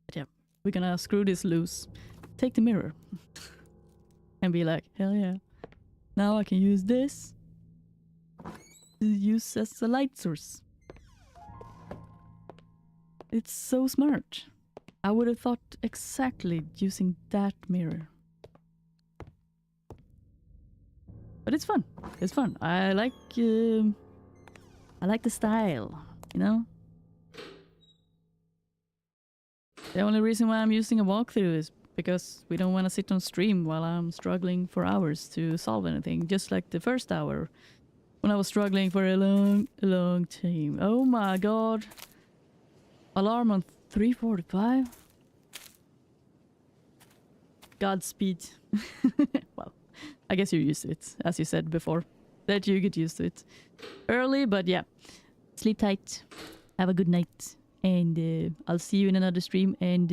But yeah, we're gonna screw this loose. Take the mirror. And be like, hell yeah. Now I can use this to use as a light source. It's so smart. I would have thought exactly using that mirror. But it's fun. It's fun. I like the style, you know? The only reason why I'm using a walkthrough is because we don't want to sit on stream while I'm struggling for hours to solve anything. Just like the first hour when I was struggling for a long time. Oh my god. Alarm on 3:45? Godspeed. Well, I guess you're used to it, as you said before. That you get used to it. Early, but yeah. Sleep tight. Have a good night. And I'll see you in another stream and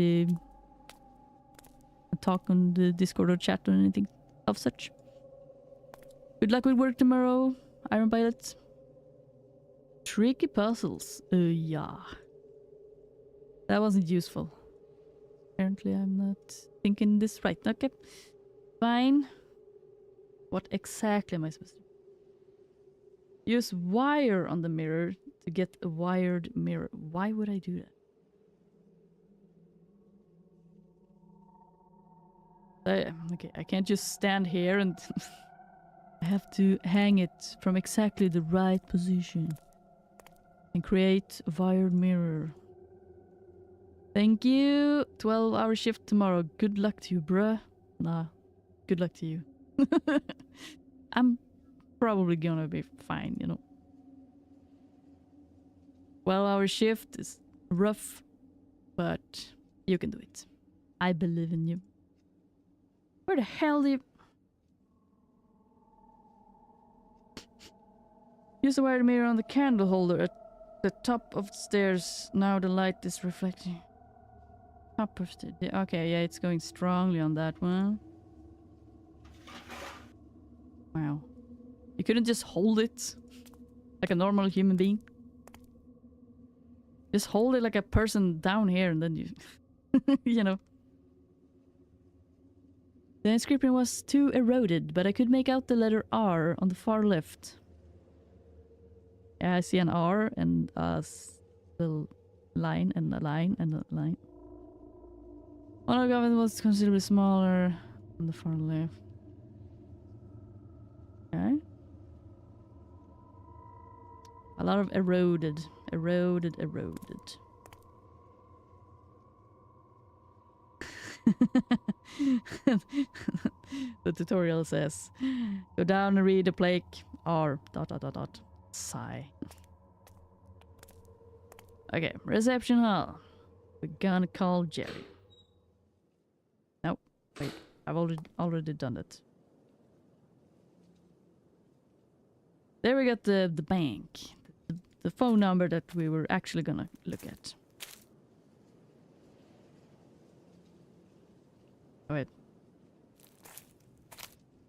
talk on the Discord or chat or anything of such. Good luck with work tomorrow, Iron Pilot. Tricky puzzles. Yeah. That wasn't useful. Apparently I'm not thinking this right. Okay. Fine. What exactly am I supposed to do? Use wire on the mirror to get a wired mirror. Why would I do that? Okay, I can't just stand here and... I have to hang it from exactly the right position. And create a wired mirror. Thank you. 12-hour shift tomorrow. Good luck to you, bruh. Nah, good luck to you. I'm probably gonna be fine, you know. 12-hour shift is rough, but you can do it. I believe in you. Where the hell do you... Use the wired mirror on the candle holder at the top of the stairs. Now the light is reflecting. Top of the... Okay, yeah, it's going strongly on that one. Wow. You couldn't just hold it like a normal human being? Just hold it like a person down here and then you... you know. The inscription was too eroded, but I could make out the letter R on the far left. Yeah, I see an R and a little line and a line and a line. One of the government was considerably smaller on the far left. Okay. A lot of eroded. Eroded. The tutorial says, go down and read the plaque. R. ... Sigh. Okay, reception hall. We're gonna call Jerry. No, wait. I've already done it. There we got the bank. The phone number that we were actually gonna look at. Oh, wait.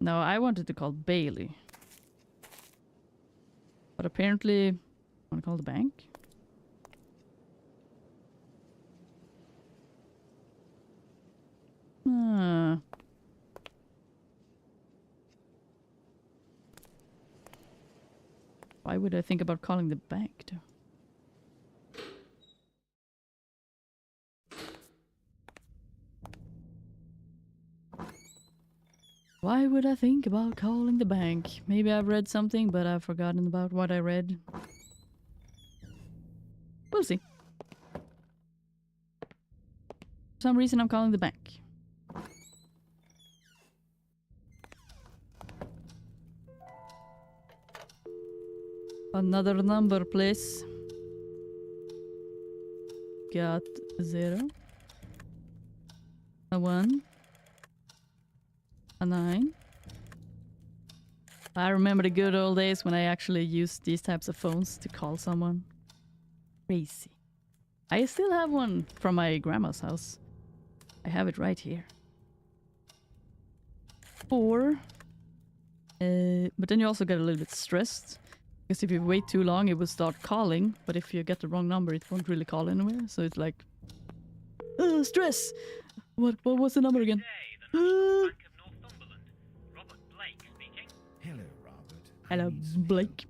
No, I wanted to call Bailey. But apparently, I want to call the bank. Why would I think about calling the bank, though? Why would I think about calling the bank? Maybe I've read something, but I've forgotten about what I read. We'll see. For some reason, I'm calling the bank. Another number, please. Got a 0. A 1. A 9. I remember the good old days when I actually used these types of phones to call someone. Crazy. I still have one from my grandma's house. I have it right here. 4. But then you also get a little bit stressed. Because if you wait too long, it will start calling. But if you get the wrong number, it won't really call anywhere. So it's like... stress! What was the number again? Bank of Northumberland. Robert Blake speaking. Hello, Robert. Hello, Need some Blake.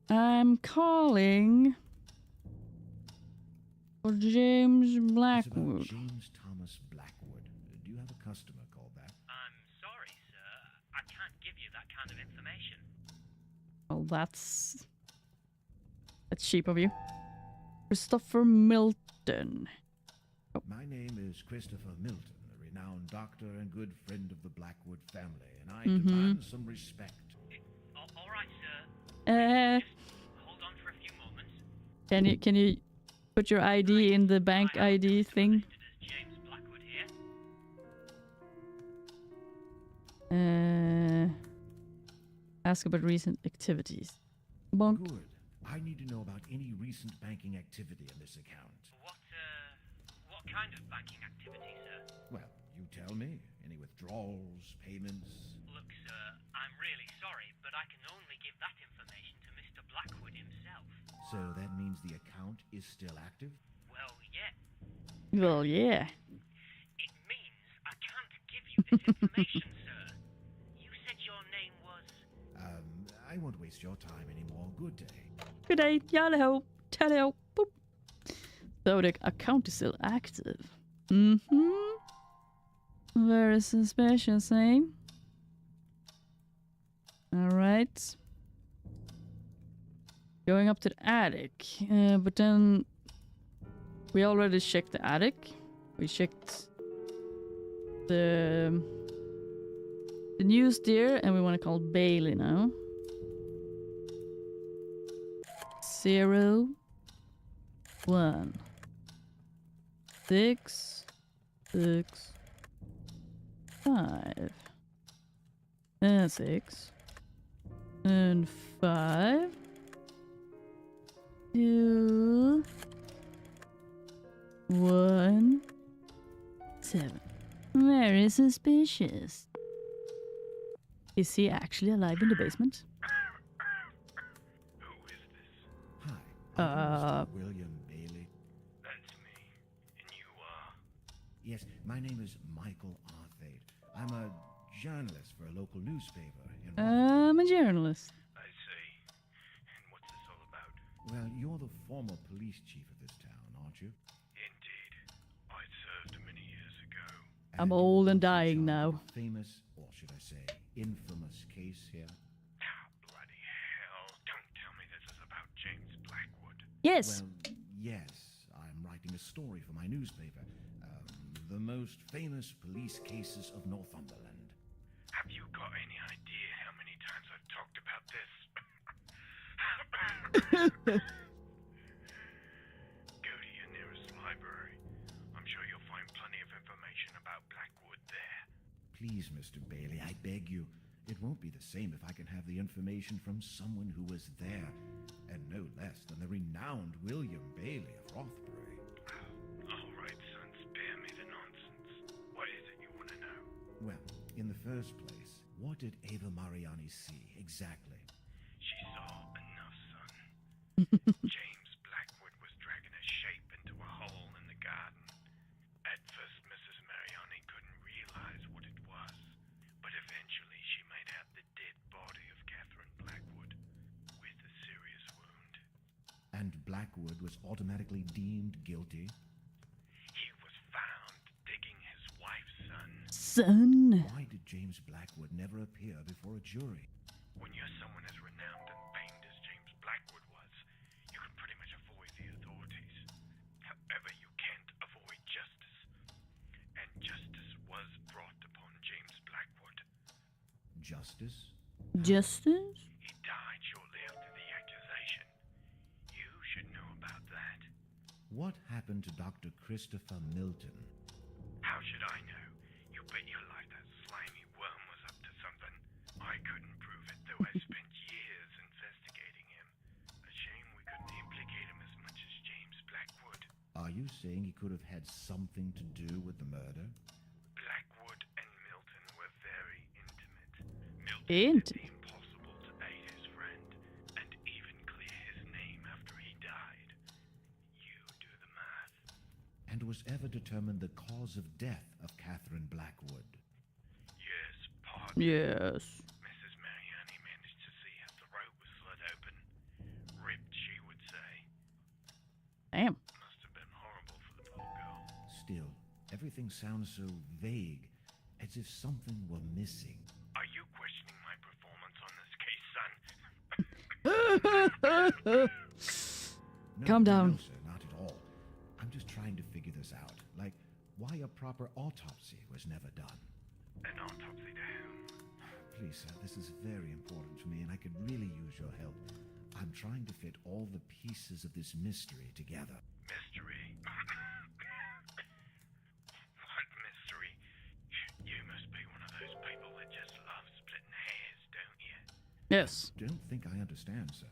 I'm calling... for James It's about Blackwood. James Thomas Blackwood. Do you have a customer called that? I'm sorry, sir. I can't give you that kind of information. Well, that's cheap of you. Christopher Milton. My name is Christopher Milton, a renowned doctor and good friend of the Blackwood family, and I Mm-hmm. demand some respect. All right, sir. Just hold on for a few moments. Can you put your ID in the bank ID thing? Listed as James Blackwood here. Ask about recent activities. Bonk. Good. I need to know about any recent banking activity in this account. What kind of banking activity, sir? Well, you tell me. Any withdrawals, payments? Look, sir, I'm really sorry, but I can only give that information to Mr. Blackwood himself. So that means the account is still active? Well, yeah. Well, yeah. It means I can't give you this information, sir. You said your name was... I won't waste your time anymore. Good day. Good day. Yellow. Tello. Boop. So the account is still active. Mm-hmm. Very suspicious, eh? Alright. Going up to the attic. But then... we already checked the attic. We checked... the news there, and we want to call Bailey now. 0 1 6 6 5 and 6 and 5 2 1 7. Very suspicious. Is he actually alive in the basement? Who is this? Hi. I'm Mr. William Bailey. That's me. And you are? Yes, my name is Michael Arthade. I'm a journalist for a local newspaper in I'm a journalist. I see. And what's this all about? Well, you're the former police chief of this town, aren't you? Indeed. I served many years ago. I'm And old and you're dying in charge now. of a famous, or should I say, infamous case here? Oh, bloody hell. Don't tell me this is about James Blackwood. Yes. Well, yes. I'm writing a story for my newspaper. The most famous police cases of Northumberland. Have you got any idea how many times I've talked about this? Go to your nearest library. I'm sure you'll find plenty of information about Blackwood there. Please, Mr. Bailey, I beg you. It won't be the same if I can have the information from someone who was there, and no less than the renowned William Bailey of Rothbury. All right, son, spare me the nonsense. What is it you want to know? Well, in the first place, what did Ava Mariani see exactly? She saw enough, son. James Blackwood was dragging a shape into a hole in the garden. At first, Mrs. Mariani couldn't realize what it was, but eventually she made out the dead body of Catherine Blackwood with a serious wound. And Blackwood was automatically deemed guilty? He was found digging his wife's son. Son. Why did James Blackwood never appear before a jury? When you're someone as renowned and famed as James Blackwood was, you can pretty much avoid the authorities. However, you can't avoid justice. And justice was brought upon James Blackwood. Justice? Justice? He died shortly after the accusation. You should know about that. What happened to Dr. Christopher Milton? How should I know? You bet your life that slimy worm was up to something. I couldn't prove it, though I spent years investigating him. A shame we couldn't implicate him as much as James Blackwood. Are you saying he could have had something to do with the murder? Blackwood and Milton were very intimate. Milton did the impossible to aid his friend, and even clear his name after he died. You do the math. And was ever determined the cause of death of Catherine Blackwood? Yes, pardon. Yes. Mrs. Mariani managed to see her throat was slit open. Ripped, she would say. Damn. Must have been horrible for the poor girl. Still, everything sounds so vague, as if something were missing. Are you questioning my performance on this case, son? No, Calm down. No, sir, not at all. I'm just trying to figure this out. Like, why a proper autopsy was never done. An autopsy to whom? Please, sir, this is very important to me, and I could really use your help. I'm trying to fit all the pieces of this mystery together. Mystery? What mystery? You must be one of those people that just love splitting hairs, don't you? Yes. Don't think I understand, sir.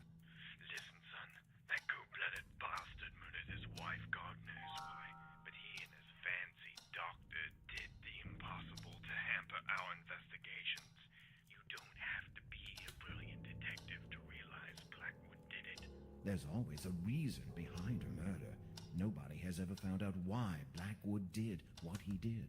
Listen, son, that cold-blooded bastard murdered his wife, God knows why. But he and his fancy doctor did the impossible to hamper our investigations. You don't have to be a brilliant detective to realize Blackwood did it. There's always a reason behind a murder. Nobody has ever found out why Blackwood did what he did.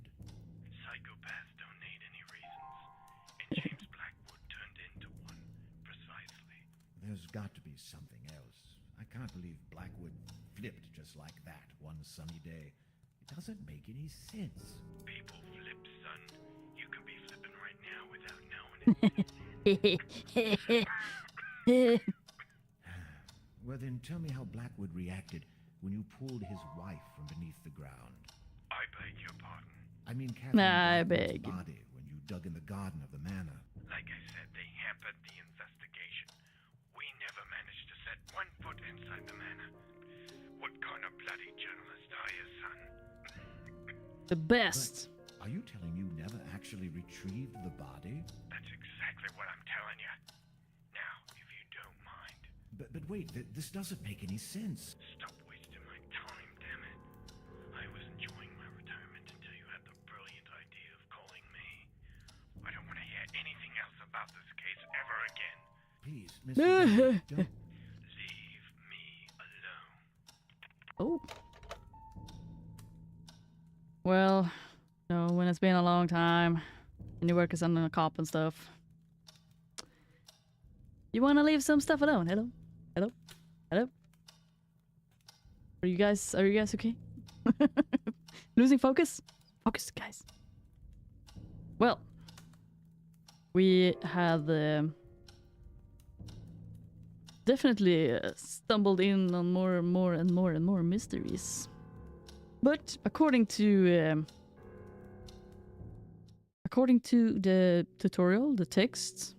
Psychopaths don't need any reasons. And James Blackwood turned into one, precisely. There's got to be something else. I can't believe Blackwood flipped just like that one sunny day. It doesn't make any sense. People flip, son. You could be flipping right now without knowing it. Well, then tell me how Blackwood reacted when you pulled his wife from beneath the ground. I beg your pardon. I mean, Catherine I Blackwood's beg. body when you dug in the garden of the manor. Like I said, they hampered the investigation. We never managed to set one foot inside the manor. What kind of bloody journalist are you, son? The best. Are you telling me you never actually retrieved the body? That's exactly what I'm telling you. Now, if you don't mind, But wait, this doesn't make any sense. stop wasting my time, damn it. I was enjoying my retirement until you had the brilliant idea of calling me. I don't want to hear anything else about this case ever again. Please, Mr. Bailey, don't. Leave me alone. Oh. Well, when it's been a long time and you work as a cop and stuff, you want to leave some stuff alone. Hello? Hello? Hello? Are you guys okay? Losing focus? Focus, guys. Well, we had definitely stumbled in on more and more and more and more mysteries. But according to the tutorial, the text,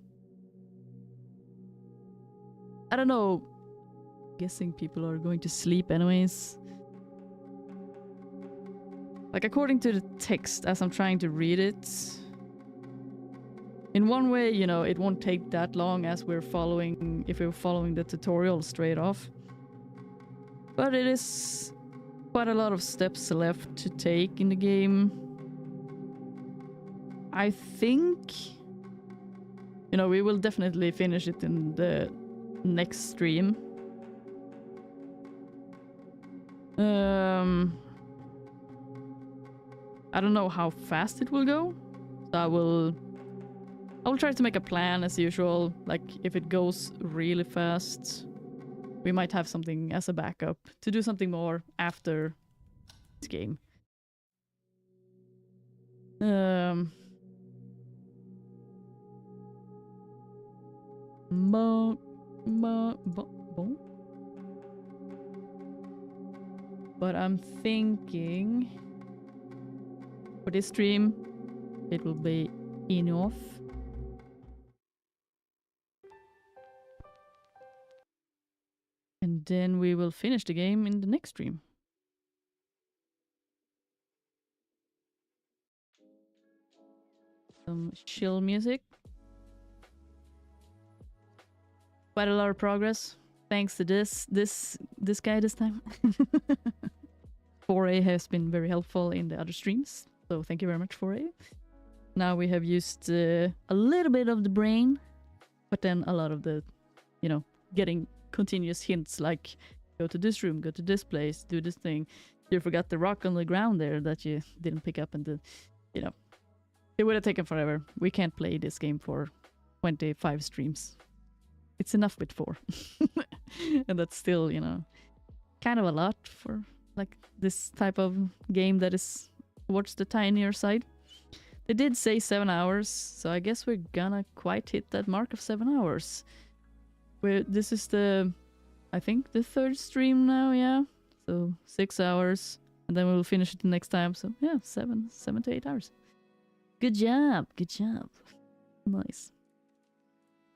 I don't know. Guessing people are going to sleep anyways. Like according to the text, as I'm trying to read it, in one way, you know, it won't take that long as if we're following the tutorial straight off. But it is quite a lot of steps left to take in the game. I think, you know, we will definitely finish it in the next stream. I don't know how fast it will go, so I will try to make a plan as usual. Like if it goes really fast, we might have something as a backup to do something more after this game. But I'm thinking for this stream, it will be enough. And then we will finish the game in the next stream. Some chill music. Quite a lot of progress. Thanks to this guy this time. 4A has been very helpful in the other streams. So thank you very much, 4A. Now we have used a little bit of the brain, but then a lot of the, you know, getting continuous hints like go to this room, go to this place, do this thing. You forgot the rock on the ground there that you didn't pick up, and you know, it would have taken forever. We can't play this game for 25 streams. It's enough with 4. And that's still, you know, kind of a lot for like this type of game that is towards the tinier side. They did say 7 hours, so I guess we're gonna quite hit that mark of 7 hours. This is I think the 3rd stream now, yeah. So 6 hours, and then we will finish it the next time. So yeah, 7 to 8 hours. Good job, good job. Nice.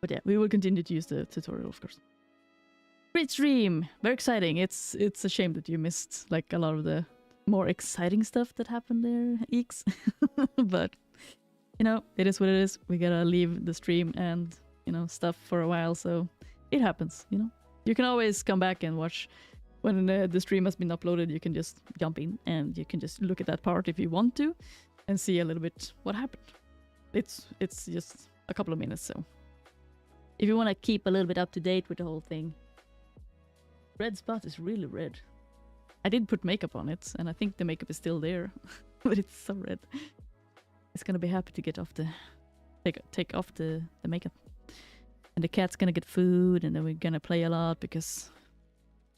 But yeah, we will continue to use the tutorial, of course. Great stream, very exciting. It's a shame that you missed like a lot of the more exciting stuff that happened there, Eeks. But you know, it is what it is. We gotta leave the stream and, you know, stuff for a while, so it happens, you know. You can always come back and watch when the stream has been uploaded. You can just jump in and you can just look at that part if you want to and see a little bit what happened. It's just a couple of minutes, so if you want to keep a little bit up to date with the whole thing. Red spot is really red. I did put makeup on it, and I think the makeup is still there, but it's so red. It's gonna be happy to get off take off the makeup. And the cat's gonna get food, and then we're gonna play a lot, because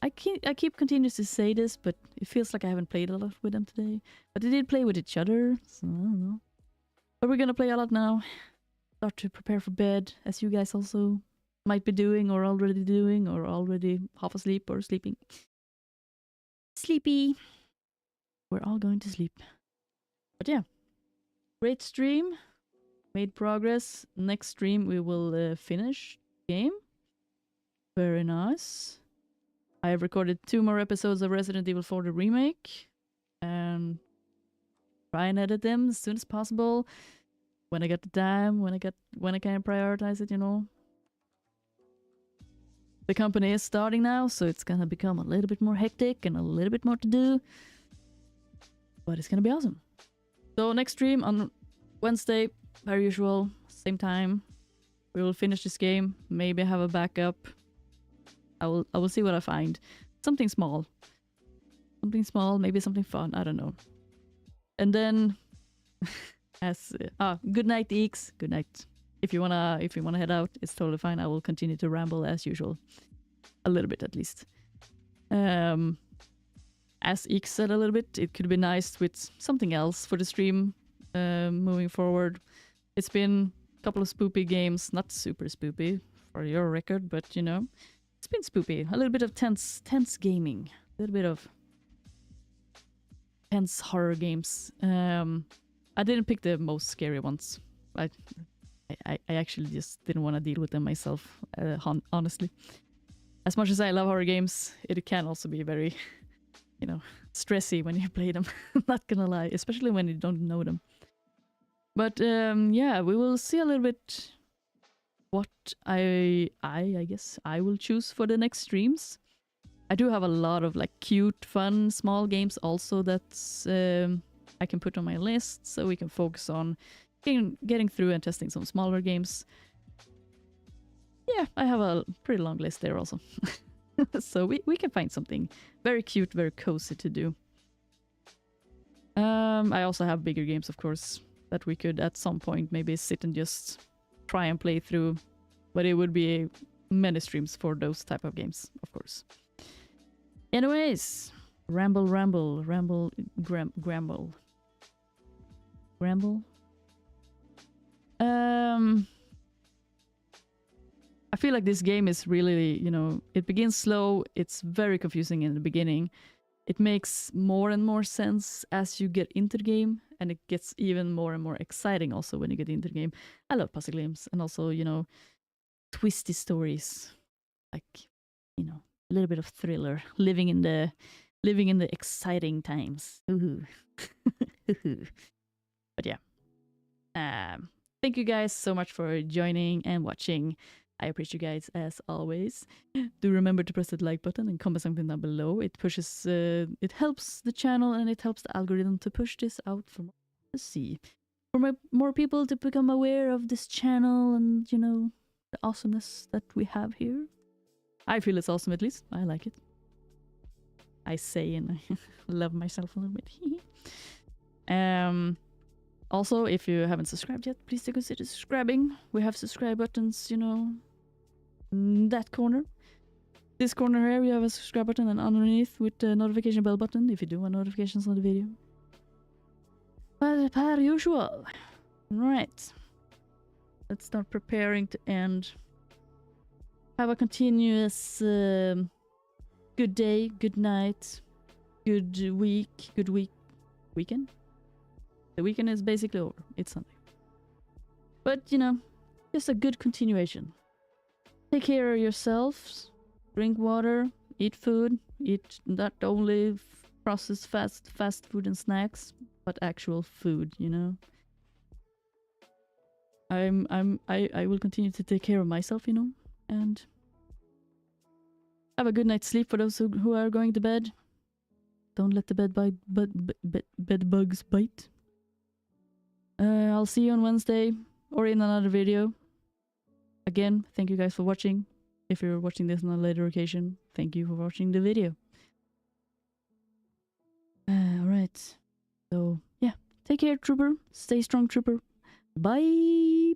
I keep continuing to say this, but it feels like I haven't played a lot with them today. But they did play with each other, so I don't know. But we're gonna play a lot now. Start to prepare for bed, as you guys also might be doing, or already half asleep or sleeping. Sleepy. We're all going to sleep. But yeah, great stream. Made progress. Next stream we will finish the game. Very nice. I have recorded 2 more episodes of Resident Evil 4 the remake, and try and edit them as soon as possible. When I get the time, when I can prioritize it, you know. The company is starting now, so it's gonna become a little bit more hectic and a little bit more to do. But it's gonna be awesome. So next stream on Wednesday, per usual, same time. We will finish this game. Maybe have a backup. I will see what I find. Something small. Something small, maybe something fun, I don't know. And then good night, Eeks. Good night. If you wanna head out, it's totally fine. I will continue to ramble as usual. A little bit at least. As Eeks said a little bit, it could be nice with something else for the stream moving forward. It's been couple of spoopy games, not super spoopy for your record, but you know, it's been spoopy. A little bit of tense gaming, a little bit of tense horror games. I didn't pick the most scary ones. I actually just didn't want to deal with them myself, honestly. As much as I love horror games, it can also be very, you know, stressy when you play them. Not gonna lie, especially when you don't know them. But yeah, we will see a little bit what I guess I will choose for the next streams. I do have a lot of like cute, fun, small games also that's I can put on my list, so we can focus on getting through and testing some smaller games. Yeah, I have a pretty long list there also. So we can find something very cute, very cozy to do. I also have bigger games, of course, that we could at some point maybe sit and just try and play through. But it would be many streams for those type of games, of course. Anyways, ramble. I feel like this game is really, you know, it begins slow, it's very confusing in the beginning. It makes more and more sense as you get into the game, and it gets even more and more exciting also when you get into the game. I love puzzle games, and also, you know, twisty stories. Like, you know, a little bit of thriller, living in the exciting times. Ooh. But yeah. Thank you guys so much for joining and watching. I appreciate you guys as always. Do remember to press that like button and comment something down below. It pushes, it helps the channel and it helps the algorithm to push this out for more to see. For more people to become aware of this channel and, you know, the awesomeness that we have here. I feel it's awesome, at least. I like it. I say, and I love myself a little bit. Also, if you haven't subscribed yet, please do consider subscribing. We have subscribe buttons, you know, in that corner. This corner here, we have a subscribe button, and underneath with the notification bell button if you do want notifications on the video. But per usual. Right. Let's start preparing to end. Have a continuous good day, good night, good weekend. The weekend is basically over. It's Sunday. But, you know, just a good continuation. Take care of yourselves. Drink water. Eat food. Eat not only processed fast food and snacks, but actual food, you know. I will continue to take care of myself, you know, and have a good night's sleep for those who are going to bed. Don't let the bed bugs bite. I'll see you on Wednesday or in another video. Again, thank you guys for watching. If you're watching this on a later occasion, thank you for watching the video. Alright. So, yeah. Take care, Trooper. Stay strong, Trooper. Bye!